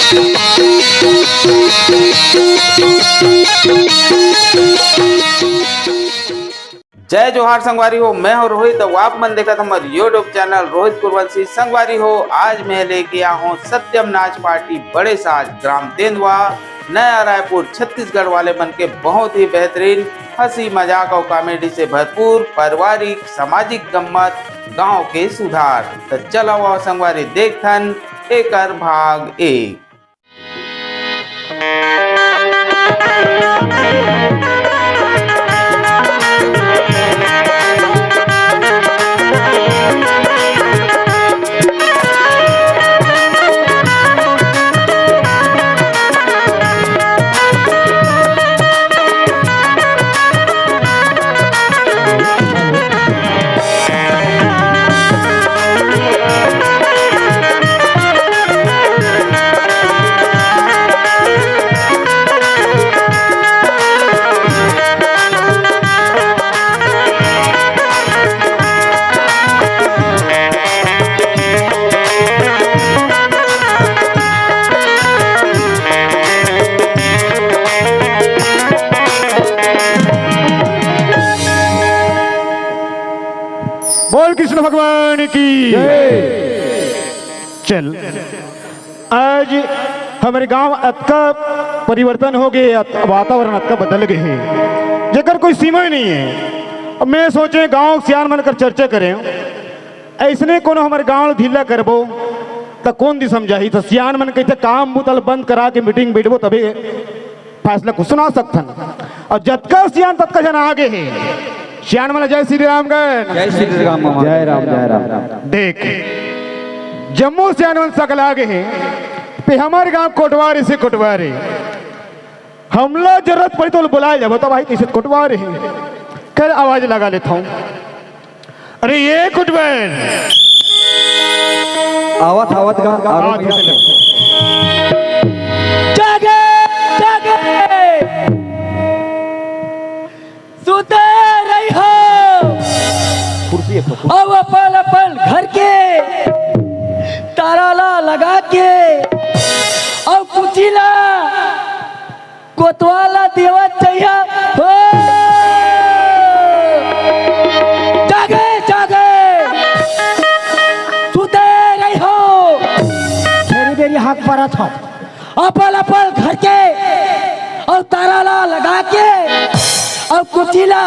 जय जोहार संगवारी हो। मैं हूँ रोहित। तो आप मन देखा हमारे यूट्यूब चैनल रोहित कुरवंशी संगवारी हो। आज मैं लेके आया हूँ सत्यम नाच पार्टी बड़े साज ग्राम तेंदुआ नया रायपुर छत्तीसगढ़ वाले मन के बहुत ही बेहतरीन हंसी मजाक और कॉमेडी से भरपूर पारिवारिक सामाजिक गम्मत गांव के सुधार। तो चलो संगवारी देखथन एकर भाग 1। बोल कृष्ण भगवान की चल। आज हमारे गांव अतका परिवर्तन हो गए, वातावरण अतका बदल गए हैं जेकर कोई सीमा ही नहीं है। अब मैं सोचे गांव सियान मन कर चर्चा करें, ऐसने कोनो हमारे गांव ढीला करबो तो कौन दी समझाही। तो सियान मन कहते काम बुतल बंद करा के मीटिंग बैठबो तभी फैसला कुछ सुना सकथन। और जतका सियान ततका जन आगे है। श्यान वाला जय श्री राम गण। जय श्री राम मामा। जय राम जय राम। देख जम्मू श्यान वन सकल आगे हैं पे हमारे गांव कोटवारी से कोटवारी हमला जरूरत पड़ी तो बुलाए जाबो तो भाई कैसे कोटवारी है कर आवाज लगा लेता हूँ। अरे ये कोटवार आवत आवत का जागे जागे सुते रही हो। अब अपन घर के ताराला लगा के और कुचिला कोतवाला देवा चाहिए हो। जागे जागे सुते रही हो। मेरी मेरी हाथ पर था अपन घर के और ताराला लगा के और कुचिला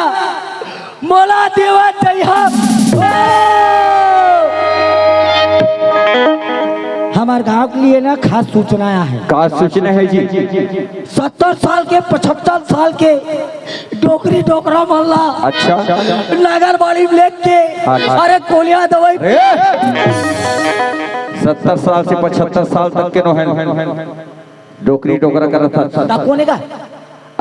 मोला देवा चाहिए। हमारे गांव के लिए ना खास सूचना आया है। खास सूचना है जी। 70 साल के 75 साल के डोकरी डोकरा मल्ला अच्छा नागरबाड़ी लेक के अरे कोलिया दवाई 70 साल से 75 साल तक के नो डोकरी डोकरा कर रहा था। कोने का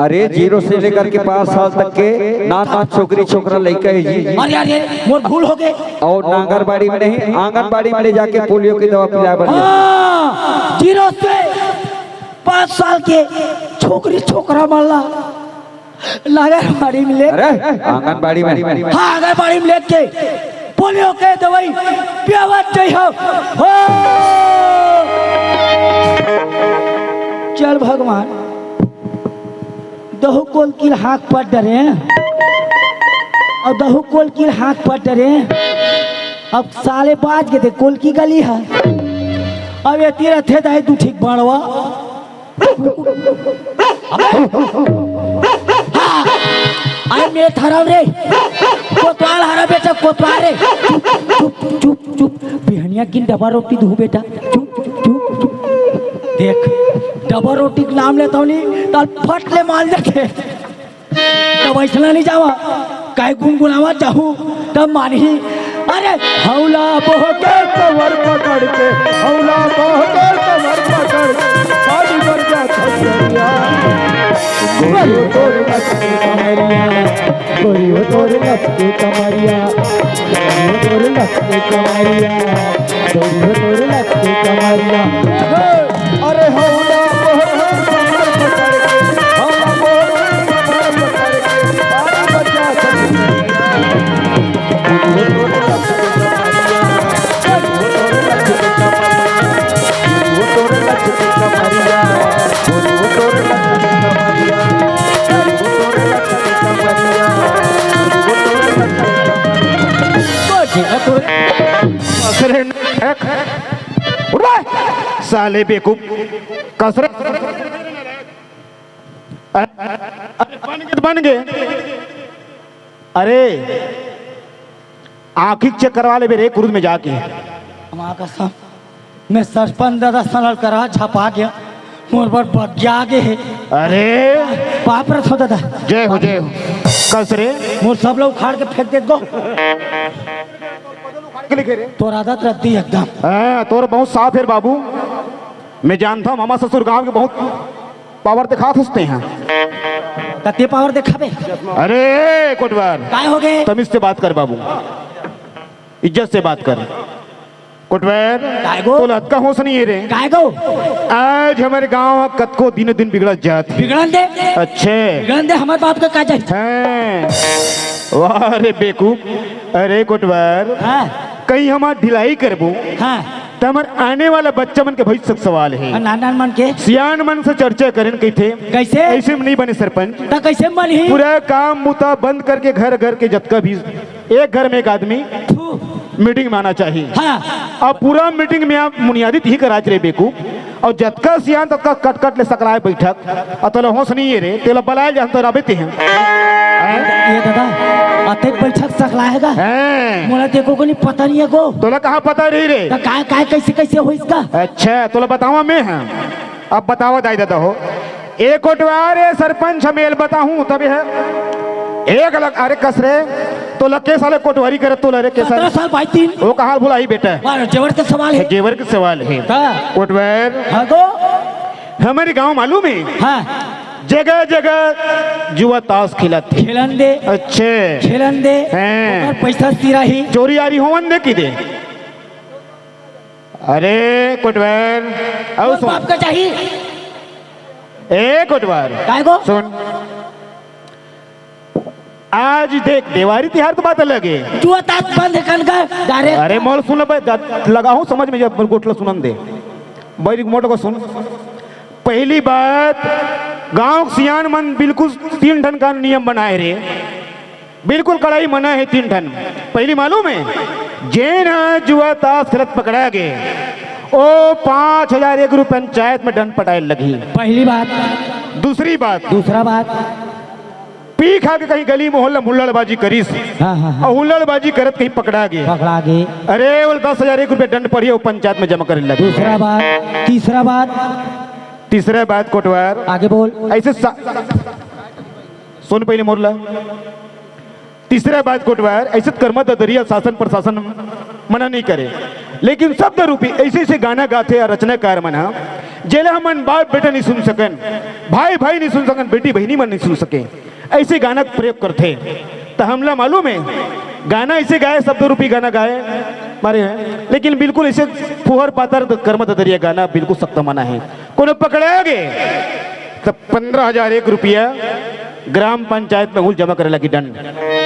अरे 0 से लेकर के 5 साल तक के ना छोकरी छोकरा लड़का है जी। अरे अरे मोर भूल हो गए। और नागरबाड़ी में नहीं आंगनबाड़ी में ले जाके पोलियो की दवा पिलाए बढ़िया। 0 से 5 साल के छोकरी छोकरा मल्ला नागरबाड़ी में ले आंगनबाड़ी में हाँ आंगनबाड़ी में लेके पोलियो के दवाई पियावा चाहिए। चल भगवान दहु कोल की हाथ पर डरे और दहु कोल की हाथ पर डरे। अब साले बाज गए थे कोल की गली है। अब ये तेरा थे दाई तू ठीक बाड़वा अरे मेरे थराव रे कोतवाल हरा बेटा कोतवाल रे चुप चुप चुप बिहनिया की डबा रोटी दू बेटा चुप चुप चुप। देख डबा रोटी का नाम लेता हूँ नहीं तो फट ले माल देखे तब ऐसा नहीं जावा काय गुनगुनावा चाहूँ तब मानी। अरे हौला बोह के कवर पकड़ के हौला बोह के कवर पकड़ के पानी भर जा खसरिया गोरी तोड़ लचके कमरिया गोरी तोड़ लचके कमरिया गोरी तोड़ लचके कमरिया गोरी तोड़ लचके कमरिया। अरे हौला बोह के कवर पकड़ के हौला बोह के कवर पकड़ के पानी भर जा खसरिया उठ बे, साले बेवकूफ कसरत। अरे बन गए तो बन गए। अरे आँखी चेक करवा ले रे कुरुद में जाके। हमारा कसम मैं सरपंच दादा सनल करा छपा गया मोर पर बग्या आगे है। अरे पाप रथ हो दादा। जय हो जय हो। कस रे मोर सब लोग उखाड़ के फेंक दे गो। तोर आदत रहती है एकदम। हाँ तोर बहुत साफ है बाबू। मैं जानता हूँ मामा ससुर गांव के बहुत पावर दिखा हंसते हैं। कते पावर दिखाबे। अरे कोटवार काय हो गए। तमीज से बात कर बाबू, इज्जत से बात कर। कोटवार काय गो? तो लत का होश नहीं है रे। काय गो आज हमारे गांव कत को दिन दिन बिगड़त जात है। बिगड़न दे। अच्छे बिगड़न दे हमारे बाप का काज है। हैं वाह रे बेवकूफ। अरे कोटवार हाँ कहीं हमार ढिलाई करबो हाँ तमर आने वाला बच्चा मन के भविष्य का सवाल है। नान मन के सियान मन से चर्चा करें कही थे कैसे ऐसे में नहीं बने सरपंच। तो कैसे मन ही पूरा काम मुता बंद करके घर घर के जतका भी एक घर में एक आदमी मीटिंग में आना चाहिए। हाँ अब पूरा मीटिंग में आप बुनियादी ही करा रे बेकू और जतका सियान ततका कट कट ले सकलाए बैठक और तोला होश नहीं है रे तेला बलाए जा तो राबते हैं। ये दादा अते बैठक सकलाएगा। हैं मोला देखो को नहीं पता नहीं है गो। तोला कहाँ पता रही रे। तो काय काय कैसे कैसे हो इसका। अच्छा तोला बतावा मैं हैं। अब बतावा दाई दादा हो एक कोटवार है सरपंच हमें बताऊं तब है एक अलग। अरे कस रे तो लगे साले कोटवारी करे तो लरे के 17 साल भाई 3 वो कहाँ भुलाई बेटा। बार जेवर का सवाल है। जेवर के सवाल है। हाँ। कोटवार हाँ गो हमारे गांव मालूम है हाँ जगह जगह जुआ ताश खिलत थे। खेलन दे अच्छे खेलन दे हैं। और पैसा सिरा ही चोरी आरी होवन दे की दे। अरे कोटवार आओ और बाप सुन का चाहिए। ए कोटवार काय गो सुन आज देख देवारी तिहार तो बात अलग है। जुआ तात बंद कन का डायरेक्ट। अरे मोल सुन लगा हूं समझ में जब गोटला सुनन दे बड़ी मोटो को सुन। पहली बात गांव सियान मन बिल्कुल 3 टन का नियम बनाए रे बिल्कुल कड़ाई मना है 3 टन। पहली मालूम है जैन जुआ ताश खेलत पकड़ा गए ओ 5001 रुपये पंचायत में दंड पटाए लगी। पहली बात। दूसरी बात दूसरा बात पी खा के कहीं गली मोहल्ला हुल्लड़बाजी करीस हाँ हाँ हाँ और हुल्लड़बाजी करत कहीं पकड़ा गए। पकड़ा गए। अरे वो 10,001 रुपये दंड पड़ी वो पंचायत में जमा करने लगे। दूसरा बात। तीसरा बात। तीसरा बात कोटवार आगे बोल। ऐसे सुन पहले मोरला। तीसरा बात कोटवार ऐसे कर्म दरिया शासन प्रशासन मना नहीं करे लेकिन शब्द रूपी ऐसे ऐसे गाना गाते और रचनाकार मना जेला हमन बाप बेटा नहीं सुन सकन भाई भाई नहीं सुन सकन बेटी बहनी मन नहीं सुन सके ऐसे गाना प्रयोग करते। तो हमला मालूम है गाना ऐसे गाए शब्द रूपी गाना गाए मारे हैं लेकिन बिल्कुल ऐसे फुहर पातर कर्म दरिया गाना बिल्कुल सख्त मना है। कोनो पकड़ा गए तो 15,001 रुपया ग्राम पंचायत में हुल जमा करे लगी दंड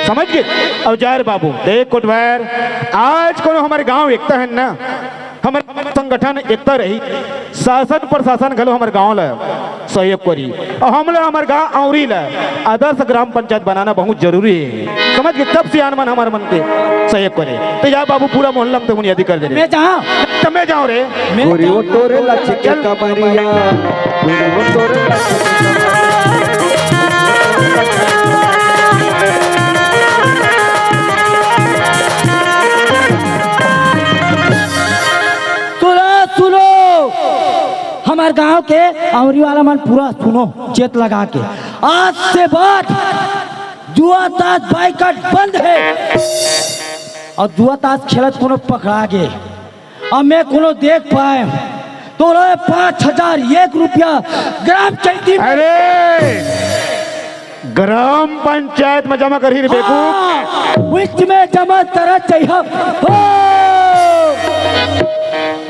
समझ गए। और जार बाबू देख कोटवार आज कोनो हमारे गांव एकता है ना हमारे संगठन एकता रही शासन प्रशासन घलो हमारे गांव ला सहयोग करी और हम लोग हमारे गांव औरी ला आदर्श ग्राम पंचायत बनाना बहुत जरूरी है समझ गए। तब सियान मन हमारे मन के सहयोग करे तो या बाबू पूरा मोहल्ला में तो बुनियादी कर दे मैं जाऊँ तो मैं जाऊँ रे गोरी वो तोरे लक्ष्य के कमरिया गोरी वो तोरे लक्ष्य के सुनो हमारे गांव के औरी वाला मन पूरा सुनो चेत लगा के आज से बाद जुआ ताश बाइकट बंद है और जुआ ताश खेलत कोनो पकड़ा गे अब मैं कोनो देख पाए तो 5,001 रुपया ग्राम पंचायत। अरे ग्राम पंचायत में जमा कर ही बेकूफ उसमें जमा तरह चाहिए।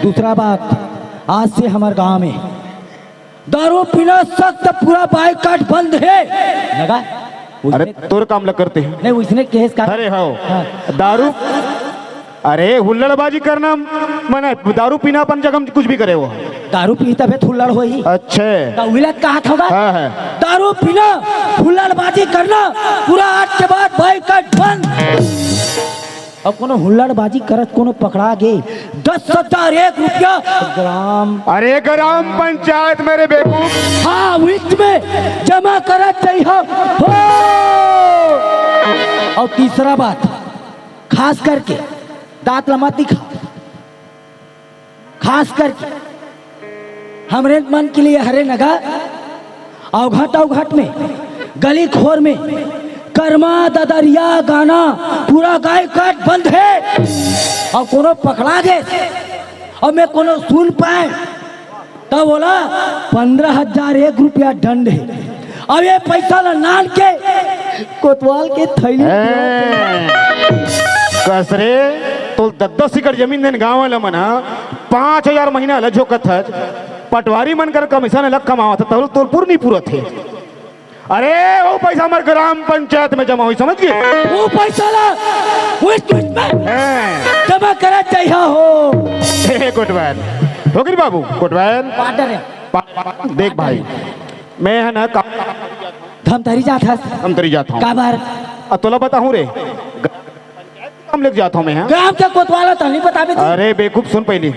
दूसरा बात आज से हमारे गांव में दारू पीना सख्त पूरा बाइकाट बंद है लगा। अरे तोर काम लग करते हैं नहीं उसने केस का अरे हो हाँ। दारू अरे हुल्लड़बाजी करना मना दारू पीना अपन जगह कुछ भी करे वो दारू पी तबे हुल्लड़ हो ही अच्छे तो विलत कहा था हाँ है दारू पीना हुल्लड़बाजी करना पूरा आज के बाद बाइकाट बंद। और कोनो हुल्लड़बाजी करत कोनो पकड़ा गे 10,000 1 रुपया ग्राम। अरे ग्राम पंचायत मेरे बेवकूफ। हाँ वित्त में जमा करत चाहिए हो। और तीसरा बात खास करके दांत लमत दिखा, खास करके हमरे मन के लिए हरे नगा अवघट में गली खोर में कर्मा ददरिया गाना पूरा गाय काट बंद है और कोनो पकड़ा दे और मैं कोनो सुन पाए तब बोला 15,000 1 रुपया दंड है। अब ये पैसा ला नान के कोतवाल के थैली कसरे तो 10 एकड़ जमीन देन गाँव वाला मना 5,000 महीना अलग झोकत है। पटवारी मन कर कमीशन अलग कमावत है तो तोर पूर नहीं पूरा थे। अरे वो पैसा हमारे ग्राम पंचायत में जमा हुई समझ गए। वो पैसा ला जमा करा चाहिए हो। कोटवाल हो गई बाबू कोटवाल पार्टनर है। देख भाई मैं है ना धमतरी जाता हम तरी जाता हूँ काबर तोला बताऊँ रे काम लेके जाता हूँ मैं। ग्राम का कोतवाल तो नहीं बता भी। अरे बेवकूफ सुन पहले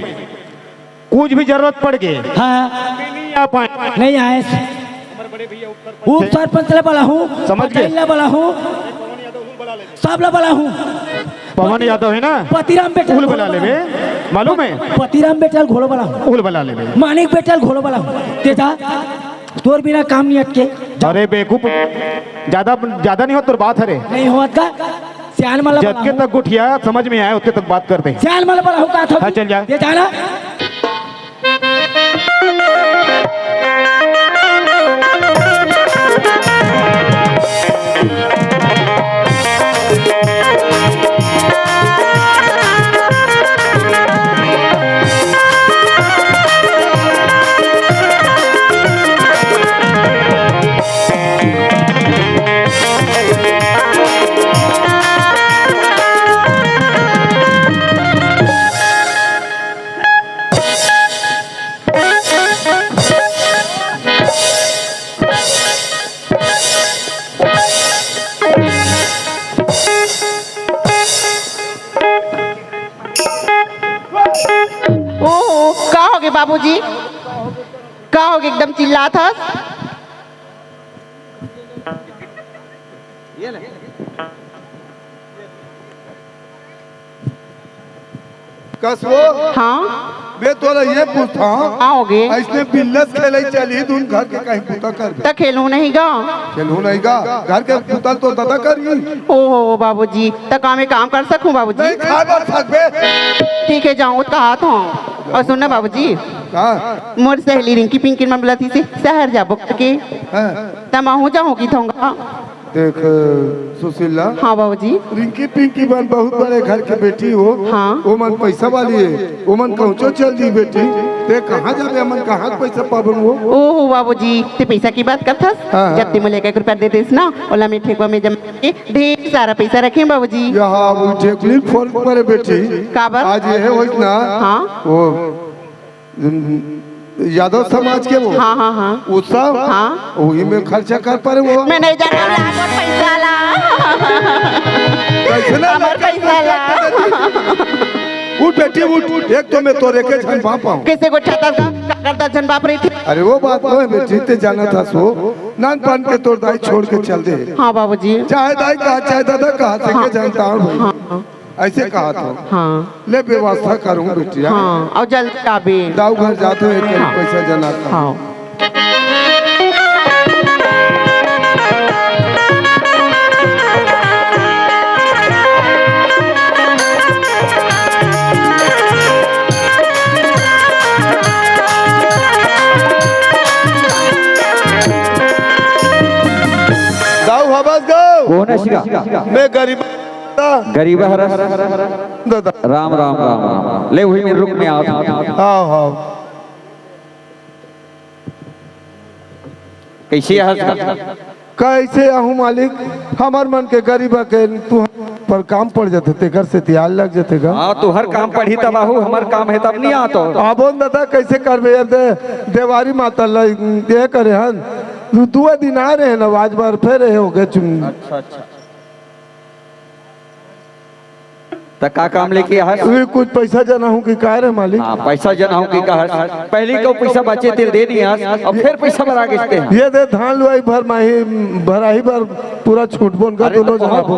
कुछ भी जरूरत पड़ गई हाँ नहीं आ पाए नहीं आए उप सरपंच ला बोला हूँ समझ गए ला बोला हूँ सब ला बोला हूँ। पवन यादव है ना पतिराम बेटा उल बना ले मालूम है पतिराम बेटल घोड़ो वाला हूँ। उल बना ले मानिक बेटल घोड़ो वाला हूँ। तेजा तोर बिना काम नहीं अटके। अरे बेवकूफ ज्यादा नहीं हो तोर बात है रे नहीं हुआ का सियान माला जबके तक गुठिया समझ में आए उतने तक बात करते हैं। सियान माला वाला हूँ का था। हाँ चल जा ये जाना बाबूजी का हो गया एकदम चिल्ला था। कसो हाँ बे तोरा ये पूछता आओगे ऐसने बिल्लस खेले चली दून घर के कहीं पुता कर तो खेलू नहीं गा खेलू नहीं गा घर के पुता तो दादा करी। ओहो बाबूजी तो काम कर सकूं बाबूजी। नहीं खा बात सकबे ठीक है जाऊँ कहा था। और सुनना बाबूजी हां मोर सहेली रिंकी पिंकी मन बुलाती से शहर जाबो के हां तमाहू जाऊँ की थोंगा। देख सुशीला हाँ बाबूजी रिंकी पिंकी बन बहुत बड़े घर के बेटी हो। हाँ वो मन पैसा वाली है वो मन कहचो चल दी बेटी ते कहाँ जाबे मन कहाँ पैसा पाबन वो। ओहो बाबूजी ते पैसा की बात करता हाँ। जब ते मुझे 1 रुपया दे देस ना ओला में ठेकुआ में जमा के ढेर सारा पैसा रखे बाबूजी। यहाँ वो ठेकुली फोन पर बेटी काबर आज ये होइस ना हाँ वो यादव समाज के वो हाँ हाँ हाँ उत्सव हाँ वही में खर्चा कर पारे वो मैं नहीं जानता लागत पैसा ला कैसे ना हमार पैसा ला उठ बेटी उठ एक तो मैं तोरे के झन बाप हूं। कैसे को छाता का करता जन बाप रही थी। अरे वो बात तो है बेटी ते जाना था सो नान पान के तोर दाई छोड़ के चल दे। हाँ बाबूजी चाहे दाई कहा चाहे दादा कहा से के जानता हूं हाँ ऐसे कहा था हाँ ले व्यवस्था करूं बेटी हाँ और जल्दी आबे दाऊ घर जाते एक पैसा जना का हाँ दाऊ हबस गो कौन है शिका मैं गरीब गरीब हरस दादा राम राम राम राम ले वही में रुक में आओ हाँ हाँ कैसे हंस कैसे आहू मालिक हमार मन के गरीब के तू पर काम पड़ जाते ते घर से त्याल लग जाते का। हाँ तो हर काम पढ़ी तब आहू हमार काम है तब नहीं आतो। आबो दादा कैसे करबे यार दे देवारी माता ल ये करे हन दो दिन आ रहे हैं ना आज बार फिर रहे हो गए चुन। अच्छा अच्छा तो का काम लेके आ वे कुछ पैसा जना हूँ कि का रे मालिक। हाँ पैसा जना हूँ कि कहा पहले को पैसा बचे थे दे नहीं आज अब फिर पैसा भरा के हैं ये दे धान लुआई भर माही भराही भर पूरा छूट बोन का दोनों जना हो।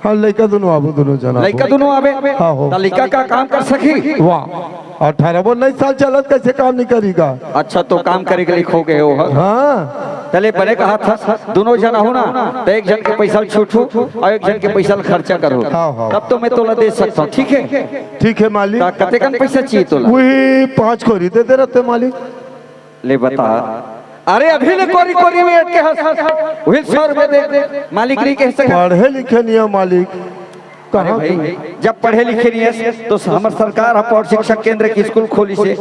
हाँ लड़का दोनों आबो दोनों जना लड़का दोनों आवे हाँ हो। तो लड़का का काम कर सकी वाह 18 साल चलत कैसे काम नहीं करेगा। अच्छा तो काम करे के लिए खो गए हो हाँ चले बने कहा था दोनों जना हो ना तो एक जन के पैसा छूट हो और एक जन के पैसा खर्चा करो हाँ। तब तो मैं तोला दे सकता हूँ ठीक है मालिक। कते कन पैसा चाहिए तोला वही 5 कोरी देते रहते मालिक। ले बता अरे अभी ले कोरी कोरी में अटके हंस वही 100 रुपए दे मालिक नहीं कह सकता पढ़े लिखे नहीं है मालिक। अरे भाई जब पढ़े लिखे नहीं है तो हमारे सरकार और शिक्षक केंद्र की स्कूल खोली से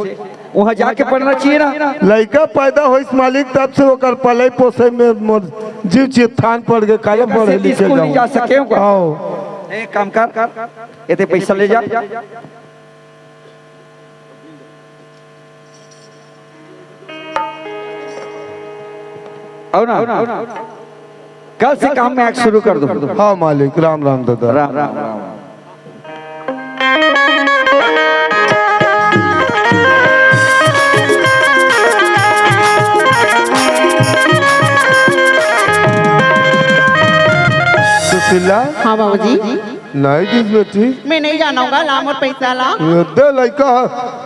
वहाँ जाके पढ़ना चाहिए ना। लड़का पैदा हो मालिक तब से वो पले पोसे में जीव चित थान पड़ गए काले पढ़े लिखे स्कूल नहीं जा सके आओ एक काम कर इतने पैसा ले जा आओ ना कल से काम में शुरू कर दो। हाँ मालिक राम राम दादा राम राम राम सुशीला। हाँ बाबूजी नहीं दिस बेटी मैं नहीं जानाऊंगा लाम और पैसा ला दे लड़का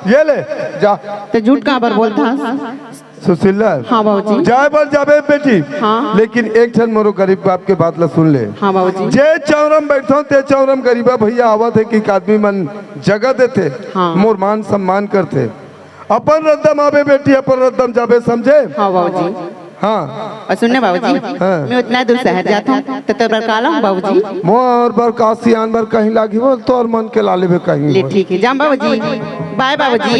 ये ले जा। तो झूठ कहाँ पर बोलता। सुशीला हाँ बाबूजी जाए पर जाबे बेटी हाँ। लेकिन एक क्षण मोरो गरीब बाप के बात ला सुन ले। हाँ बाबूजी जे चौरम बैठो ते चौरम गरीबा भैया आवत है कि आदमी मन जगह देते हाँ। मोर मान सम्मान करते अपन रद्दम आवे बेटी अपन रद्दम जाबे समझे। हाँ बाबूजी हाँ और सुनने बाबूजी हाँ। मैं उतना दूर शहर जाता हूँ तो तब काला हूँ बाबूजी। मोर बर कासियान बर कहीं लागी वो तो और मन के लाले में कहीं ले ठीक है जाम बाबूजी बाय बाबूजी।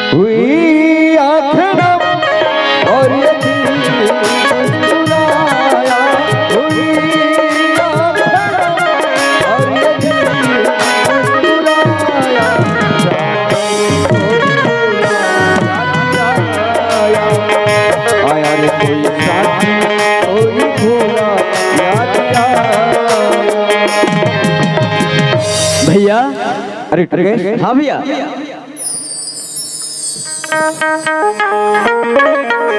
हुई आँखना और ये दिल बुलाया हुई आँखना और ये दिल बुलाया आया रे कोई साथी कोई भूला याद भैया अरे टकेश हाँ भैया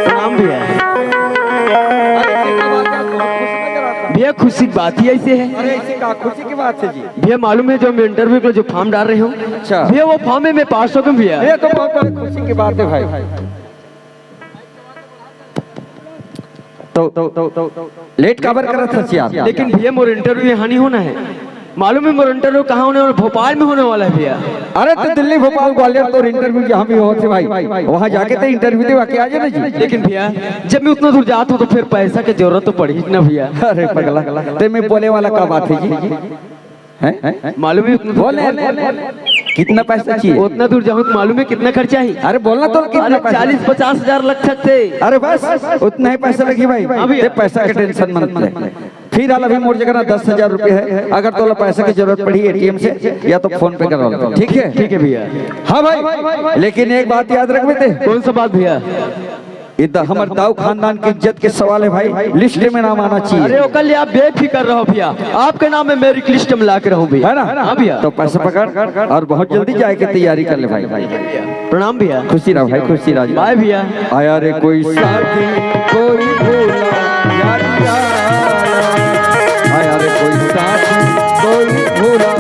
प्रणाम भैया। भैया खुशी की बात ही ऐसे है। अरे ऐसे का खुशी की बात है जी। भैया मालूम है जो मैं इंटरव्यू के जो फॉर्म डाल रहे हूँ अच्छा भैया वो फॉर्म में मैं पास हो गया भैया। ये तो बहुत बड़ी खुशी की बात है भाई। तो लेट काबर करत था आप लेकिन भैया मोर इंटरव्यू यहाँ नहीं होना है मालूम है मोर इंटरव्यू कहाँ होने वाला भोपाल में होने वाला है भैया। अरे तो दिल्ली भोपाल ग्वालियर तो इंटरव्यू जहाँ भी होते भाई वहाँ जाके तो इंटरव्यू देवा के आ जाना जी। लेकिन भैया जब मैं उतना दूर जाता हूँ तो फिर पैसा की जरूरत तो पड़ी ना भैया। अरे पगला तो मैं बोले वाला का बात है जी हैं मालूम है उतना बोले कितना पैसा चाहिए उतना दूर जाऊँ तो मालूम है कितना खर्चा है। अरे बोलना तो कितना पैसा 40-50 हजार लग सकते। अरे बस उतना ही पैसा लगी भाई ये पैसा के टेंशन मत ले फिर अभी मोर जगह 10,000 रुपए है अगर तो पैसा की जरूरत पड़ी एटीएम से या तो फोन पे करा लो ठीक है भैया। हाँ भाई लेकिन एक बात याद रख बेटे। कौन सा बात भैया। इधर हमारे दाऊ खानदान की इज्जत के सवाल है भाई लिस्ट में नाम आना चाहिए। अरे वो कल आप बेफिक्र रहो भैया आपके नाम में मेरी लिस्ट में ला के रहूं भैया है ना। हाँ भैया तो पैसा पकड़ और बहुत जल्दी जाए की तैयारी कर ले भाई। प्रणाम भैया खुशी रहो भाई खुशी रहो बाय भैया। आया रे कोई साथी कोई भूला याद आया रे कोई साथी कोई भूला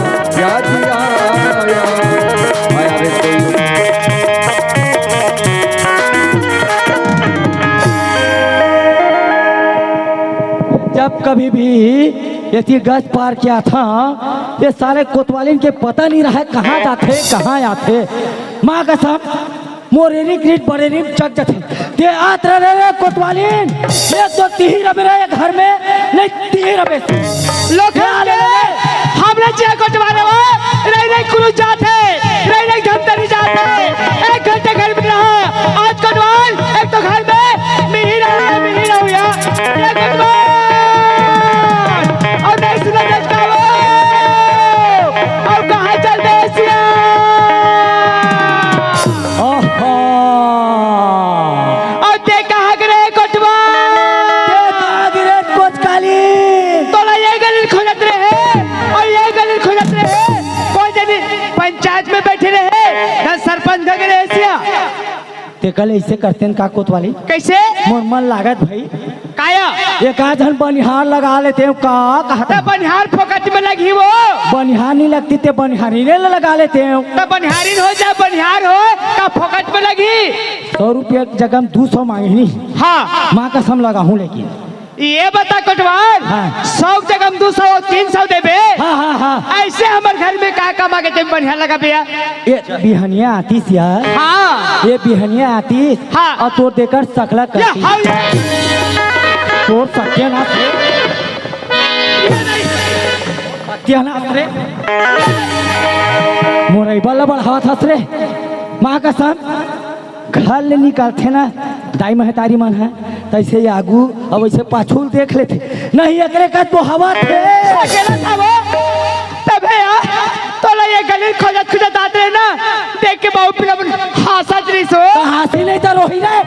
याद आया रे कोई जब कभी भी ये गज पार किया था ये सारे कोतवालिन के पता नहीं रहा कहाँ जाते कहाँ आते माँ कसम मोरेरी ग्रीट बरेरी चक जाते ये आत रहे कोतवालिन ये तो तीही रबे रहे घर में नहीं तीही रबे लोग हमने जे कोतवाले हो नहीं कुछ जाते नहीं धमतरी जाते 1 घंटे घर में रहा आज कोतवाल एक तो घर में मिही रहा हुआ ये कोतवाल और नहीं सुना जाता वो और कहाँ चल देसिया और ते कहाँ गिरे कोतवाल ते कहाँ गिरे कोतकाली तो ये गली पंचायत में बैठे रहे न सरपंच गए ऐसिया ते कल ऐसे करते हैं का कोतवाली कैसे मोर मन लागत भाई काया एक आध जन बनिहार लगा लेते हैं का कहता तब बनिहार फोकट में लगी वो बनिहार नहीं लगती ते बनिहारी ने लगा लेते हैं तब बनिहारिन हो जाए बनिहार हो का फोकट में लगी 100 रुपया की जगह हम 200 मांगे नहीं हाँ माँ कसम लगा हूँ लेकिन ये बता कोटवाल हाँ। 100 जगह 200 300 देबे हाँ हाँ हाँ ऐसे हमारे घर में का मांगे थे बढ़िया लगा भैया ये बिहनिया आती यार हाँ ये बिहनिया आती हाँ। और तो देकर सकला या, करती हाँ, तोर सत्यानाश रे सत्यानाश रे मोरई बल्ला बढ़ावा था रे माँ कसम घर ले निकालते ना दाई महतारी मन है तैसे ही आगू अब वैसे पाछूल देख लेते नहीं एकरे का तो हवा थे अकेला था वो तब है यार तो ये गली खोजत खोजत आते हैं ना देख के बहुत पिला हंसत रही सो तो हाथी नहीं तो रोही नहीं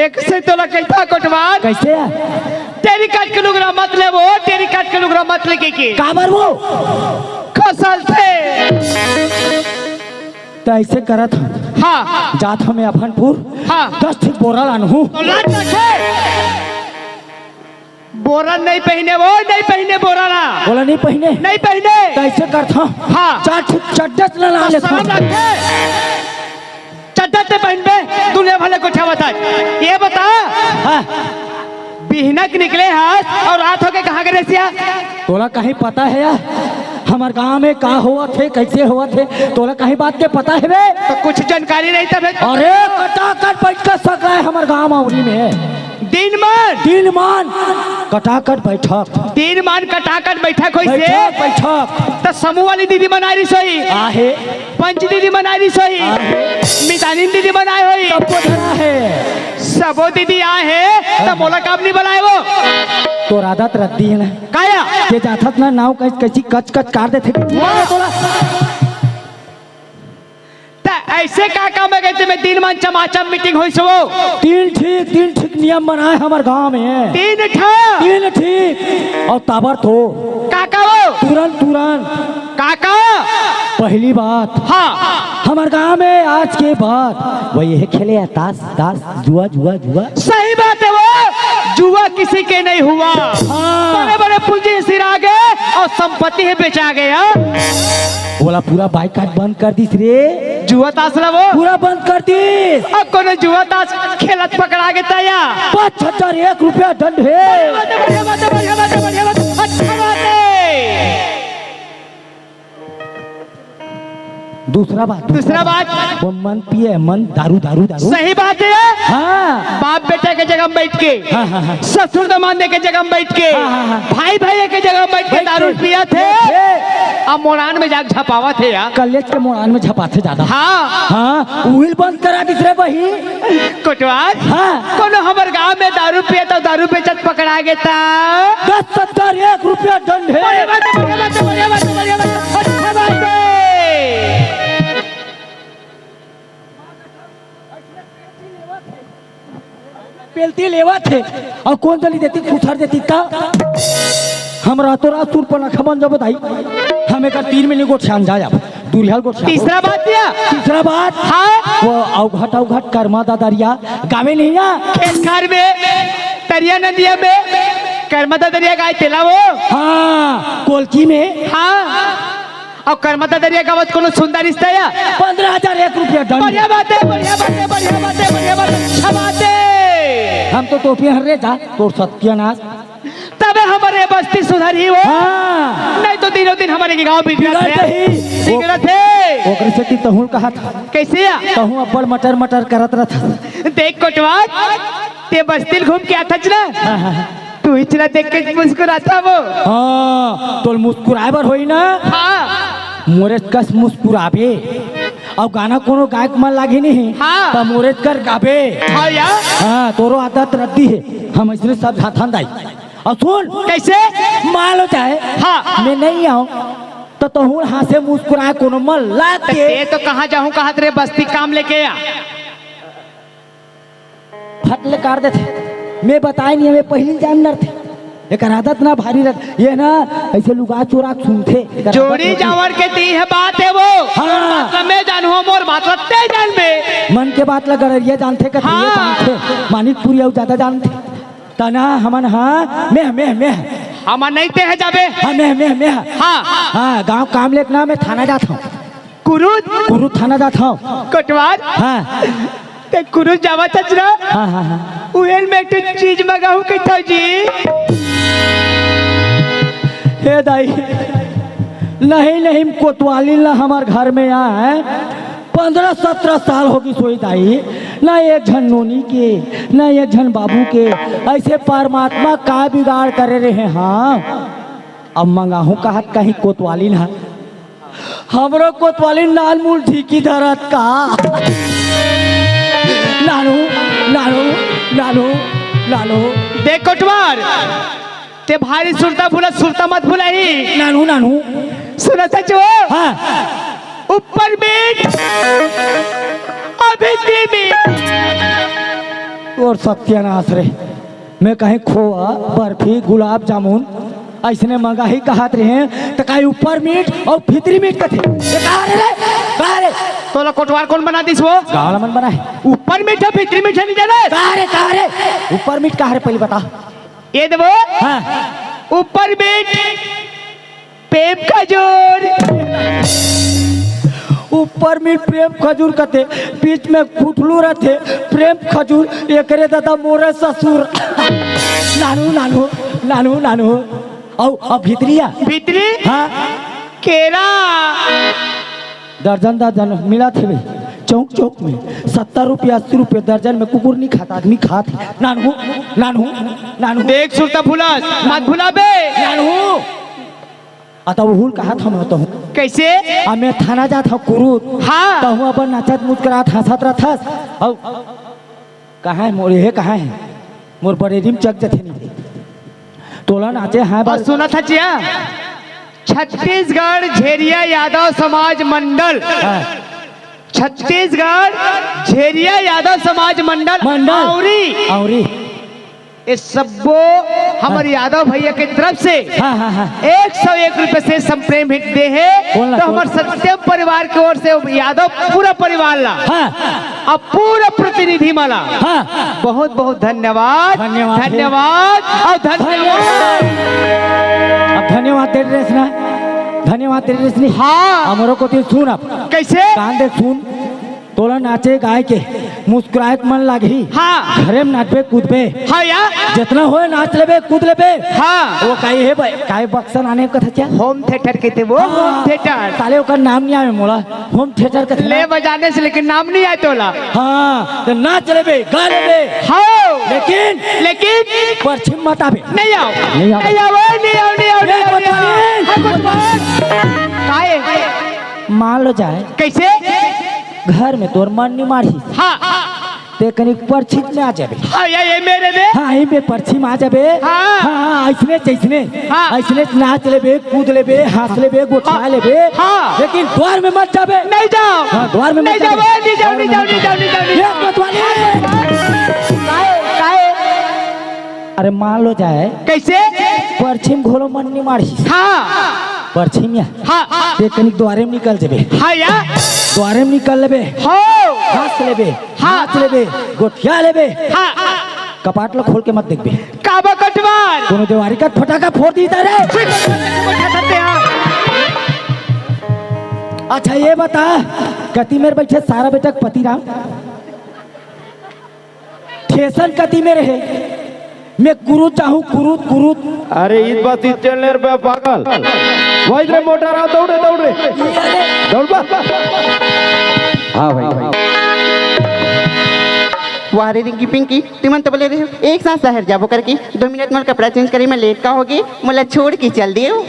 एक से तो लगता कोटवाल कैसे है तेरी काट के लुगरा मत ले वो तेरी काट के लुगरा मत ले के काबर वो खसल थे तो ऐसे करत हम हाँ जात हमें अफनपुर हाँ 10 ठीक बोरा लानहूँ तो लाट रखे बोरा नहीं पहने वो नहीं पहने बोरा ना बोला नहीं पहने नहीं पहने तो ऐसे करता हाँ 4 ठीक चड्डस ला लेता शर्म रखे चड्डा ते पहन पे दुनिया भले को क्या बता ये बता हाँ बिहनक निकले हाथ और रात होके कहाँ गए सिया तोला कहीं पता है यार हमार गांव में का हुआ थे कैसे हुआ थे तोला कहीं बात के पता है बे तो कुछ जानकारी नहीं तब अरे कटाकट बैठ कर सक है हमार गांव मावरी में दिन मान कटाकट कटाकट बैठक होई से बैठक बैठक तो समूह वाली दीदी मनाई रही सोई आहे पंच दीदी मनाई रही सोई मितानी दीदी बनाए होई सबको धरा है सबो दीदी आए है तो बोला काम नहीं बनाए वो तो आदत रद्दी है ना काया के जाथत ना नाव कैसी कच कच काट देते तोला ऐसे का काम है कहते मैं दिन मान चमाचम मीटिंग हुई सो तीन ठीक नियम बनाए हमारे गांव में तीन ठीक और ताबर तो काका वो तुरंत काका पहली बात हाँ हमारे गांव में आज के बाद वो ये खेले ताश जुआ सही बात है वो जुआ किसी के नहीं हुआ बड़े बड़े पूंजी सिरा गए और संपत्ति है बेचा गया बोला पूरा बाइकाट बंद कर दी रे जुआ ताश वो पूरा बंद कर दी अब कौन जुआ ताश खेलत पकड़ा के तया 75 रुपया दंड है बढ़िया बात अच्छा बात है दूसरा बात वो मन पिए मन दारू सही बात है हाँ बाप बेटा के जगह में बैठ के हाँ। ससुर दमादे के जगह में बैठ के हाँ। भाई के जगह में बैठ के दारू पिया थे अब मोरान में जाग झपावा थे यार कॉलेज के मोरान में झपाते ज्यादा हाँ उहिल बंद करा दूसरे बही कोटवाल हाँ कोनो हमारे गांव में दारू पिया तो दारू बेचत पकड़ा गया था 10-71 रुपया दंड है बढ़िया बात अच्छा बात है पेलती लेवा थे और कौन दली देती उछार देती का हम रातों रात सुर पर खबन जब बताई हमें का 3 महीने को छान जाया दूरियाल को तीसरा बात हाँ वो अवघट कर्मा दादरिया गावे नहीं ना खेत खार में तरिया नदिया में कर्मा दादरिया गाय तेला वो हाँ कोलकी में हाँ और कर्मता दरिया गावत कोनो सुंदर रिश्ता या 15,001 रुपया दंड बढ़िया बात है अच्छा बात है हम तो टोपी हर रे जा तो सत्यानाश तबे हमारे बस्ती सुधरी हो हाँ नहीं तो दिनों दिन हमारे गांव बिगड़ा थे ओकरे से ती तहुल कहा था कैसे या तहु अब्बल मटर करत रहा देख कोटवा ते बस्ती घूम के आता ना तू इतना देख के मुस्कुराता वो हाँ तो मुस्कुराए बर होई ना हाँ मोरे कस मुस्कुराबे अब गाना कोनो गायक मन लागे नहीं हाँ तो मोरे कर गाबे हाँ या हाँ तोरो आदत रद्दी है हम इसने सब हाथान दाई और सुन कैसे मान लो चाहे हाँ मैं नहीं आऊँ तो तहु हाथ से मुस्कुराए कोनो मन लागे तो कहाँ जाऊँ कहाँ तेरे बस्ती काम लेके आ फट ले काट देते मैं बताए नहीं हमें पहली जानवर थे एक आदत ना भारी रह ये ना ऐसे लुगा चोरा सुनते एकर आदत जोड़ी होती। जावर के ती है बात है वो हाँ। मतलब मैं जानू मोर बात लगते जान में मन के बात लगा ये जानते कथी ये हाँ। जानते मानिकपुरी और ज्यादा जानते तना हमन हाँ मैं हम नहीं ते है जाबे हाँ मैं हाँ हाँ गांव काम लेकर मैं थाना जाता हूँ कुरुद गुरु थाना जाता हूँ कटवार हाँ ते कुरुद जावा चचरा हाँ उहेल में एक चीज मंगाऊ के था जी हे दाई नहीं कोतवाली ना हमार घर में यहाँ है 15-17 साल होगी सोई दाई ना एक झन नोनी के ना एक झन बाबू के ऐसे परमात्मा का बिगाड़ करे रहे हाँ अब मंगाहू कहा कहीं कोतवाली ना हमरो कोतवाली नाल मूल ठीकी धरत का नानू देख कटवार ते भारी सुरता मत भूला ही नानू सुना सचो हाँ ऊपर मीट अभी मीट और सत्यानाश रे मैं कहीं खोआ बर्फी गुलाब जामुन ऐसने मंगा ही कहत रहे तो कहीं ऊपर मीट और भीतरी मीट कथे कहा रे तोला कोटवार कौन बना दिस वो गावला मन बना है ऊपर मीट है भीतरी मीट है नहीं जाने कहा रे ऊपर मीट कहा रे पहले बता ये देवो हाँ ऊपर मीट पेप का जोर ऊपर मीट प्रेम खजूर कथे बीच में फुटलू रहते प्रेम खजूर एकरे दादा मोरे ससुर नानू और भीतरिया भीतरी हाँ केरा दर्जन मिला थे भाई चौक में 70 रुपया 80 रुपये दर्जन में कुकुर नहीं खाता आदमी खाते नानू देख सुरता भूला मत भूला बे नानू अतः भूल कहा था मैं तो हूँ कैसे मैं थाना जाता हूँ कुरूद हाँ तो हूँ अपन नाचत मुस्कुरात हंसत रहथस और कहाँ है मोर ये कहाँ है मोर बड़े रिम चक जथे नहीं तोला नाचे हाँ और सुना था चिया छत्तीसगढ़ झेरिया यादव समाज मंडल छत्तीसगढ़ झेरिया यादव समाज मंडल औरी इस सबो हमारे यादव भैया के तरफ से हाँ 101 रुपए से संप्रेम हिट दे है तो हमारे सत्यम परिवार की ओर से यादव पूरा परिवार ला हाँ अब पूरा प्रतिनिधि माला हाँ बहुत बहुत धन्यवाद धन्यवाद और धन्यवाद अब धन्यवाद तेरे रेसना धन्यवाद तेरे रेसनी हाँ हमारो को सुन अब कैसे कान देख सुन तोला नाचे गाय के मुस्कुराए मन लागी हाँ घरे में नाचबे कूदबे हाँ यार जितना होए नाच लेबे कूद लेबे हाँ वो काई है भाई काई बक्सन आने का था क्या होम थिएटर कहते वो होम थिएटर साले का नाम नहीं आवे मोला होम थिएटर का ले बजाने से लेकिन नाम नहीं आया तोला हाँ तो नाच लेबे गा लेबे हाँ लेकिन पश्चिम मत आवे नहीं आओ नहीं आओ। नहीं आओ काहे मान लो जाए कैसे घर में तोर मन नहीं मारी हाँ ते कनिक परछित में आ जाबे हाँ ये मेरे दे हाँ ही में परछी में आ जाबे हाँ। हाँ ऐसने जैसने हाँ। ऐसने नाच लेबे कूद लेबे हंस लेबे गोठा लेबे हाँ। लेकिन द्वार में मत जाबे नहीं जाओ हाँ, द्वार में नहीं मत जाओ जाबे नहीं जाओ नहीं जाओ नहीं जाओ नहीं जाओ नहीं ये जाओ कोतवाली काहे अरे मान लो जाए कैसे परछिम घोलो मन नहीं मारी हाँ परछिम या हाँ ते कनिक द्वारे में निकल जेबे हाँ यार द्वारे में निकल लेबे हो हंस लेबे हाँ। नाच लेबे गोठिया लेबे हाँ कपाट लो खोल के मत देखबे काबा कटवार कोनो देवारी का फटाका फोड़ दी रे अच्छा ये बता कति में बैठे सारा बेटा पति राम ठेसन कति में रहे मैं कुरुत चाहूँ कुरुत अरे इस बात इस चलने रुपया पागल वही रे मोटर आ दौड़ दौड़ बा हाँ भाई वाह रे रिंकी पिंकी तुम तो बोले रहे हो एक साथ शहर जाबो करके 2 मिनट में कपड़ा चेंज करी मैं लेट का होगी मुला छोड़ के चल दियो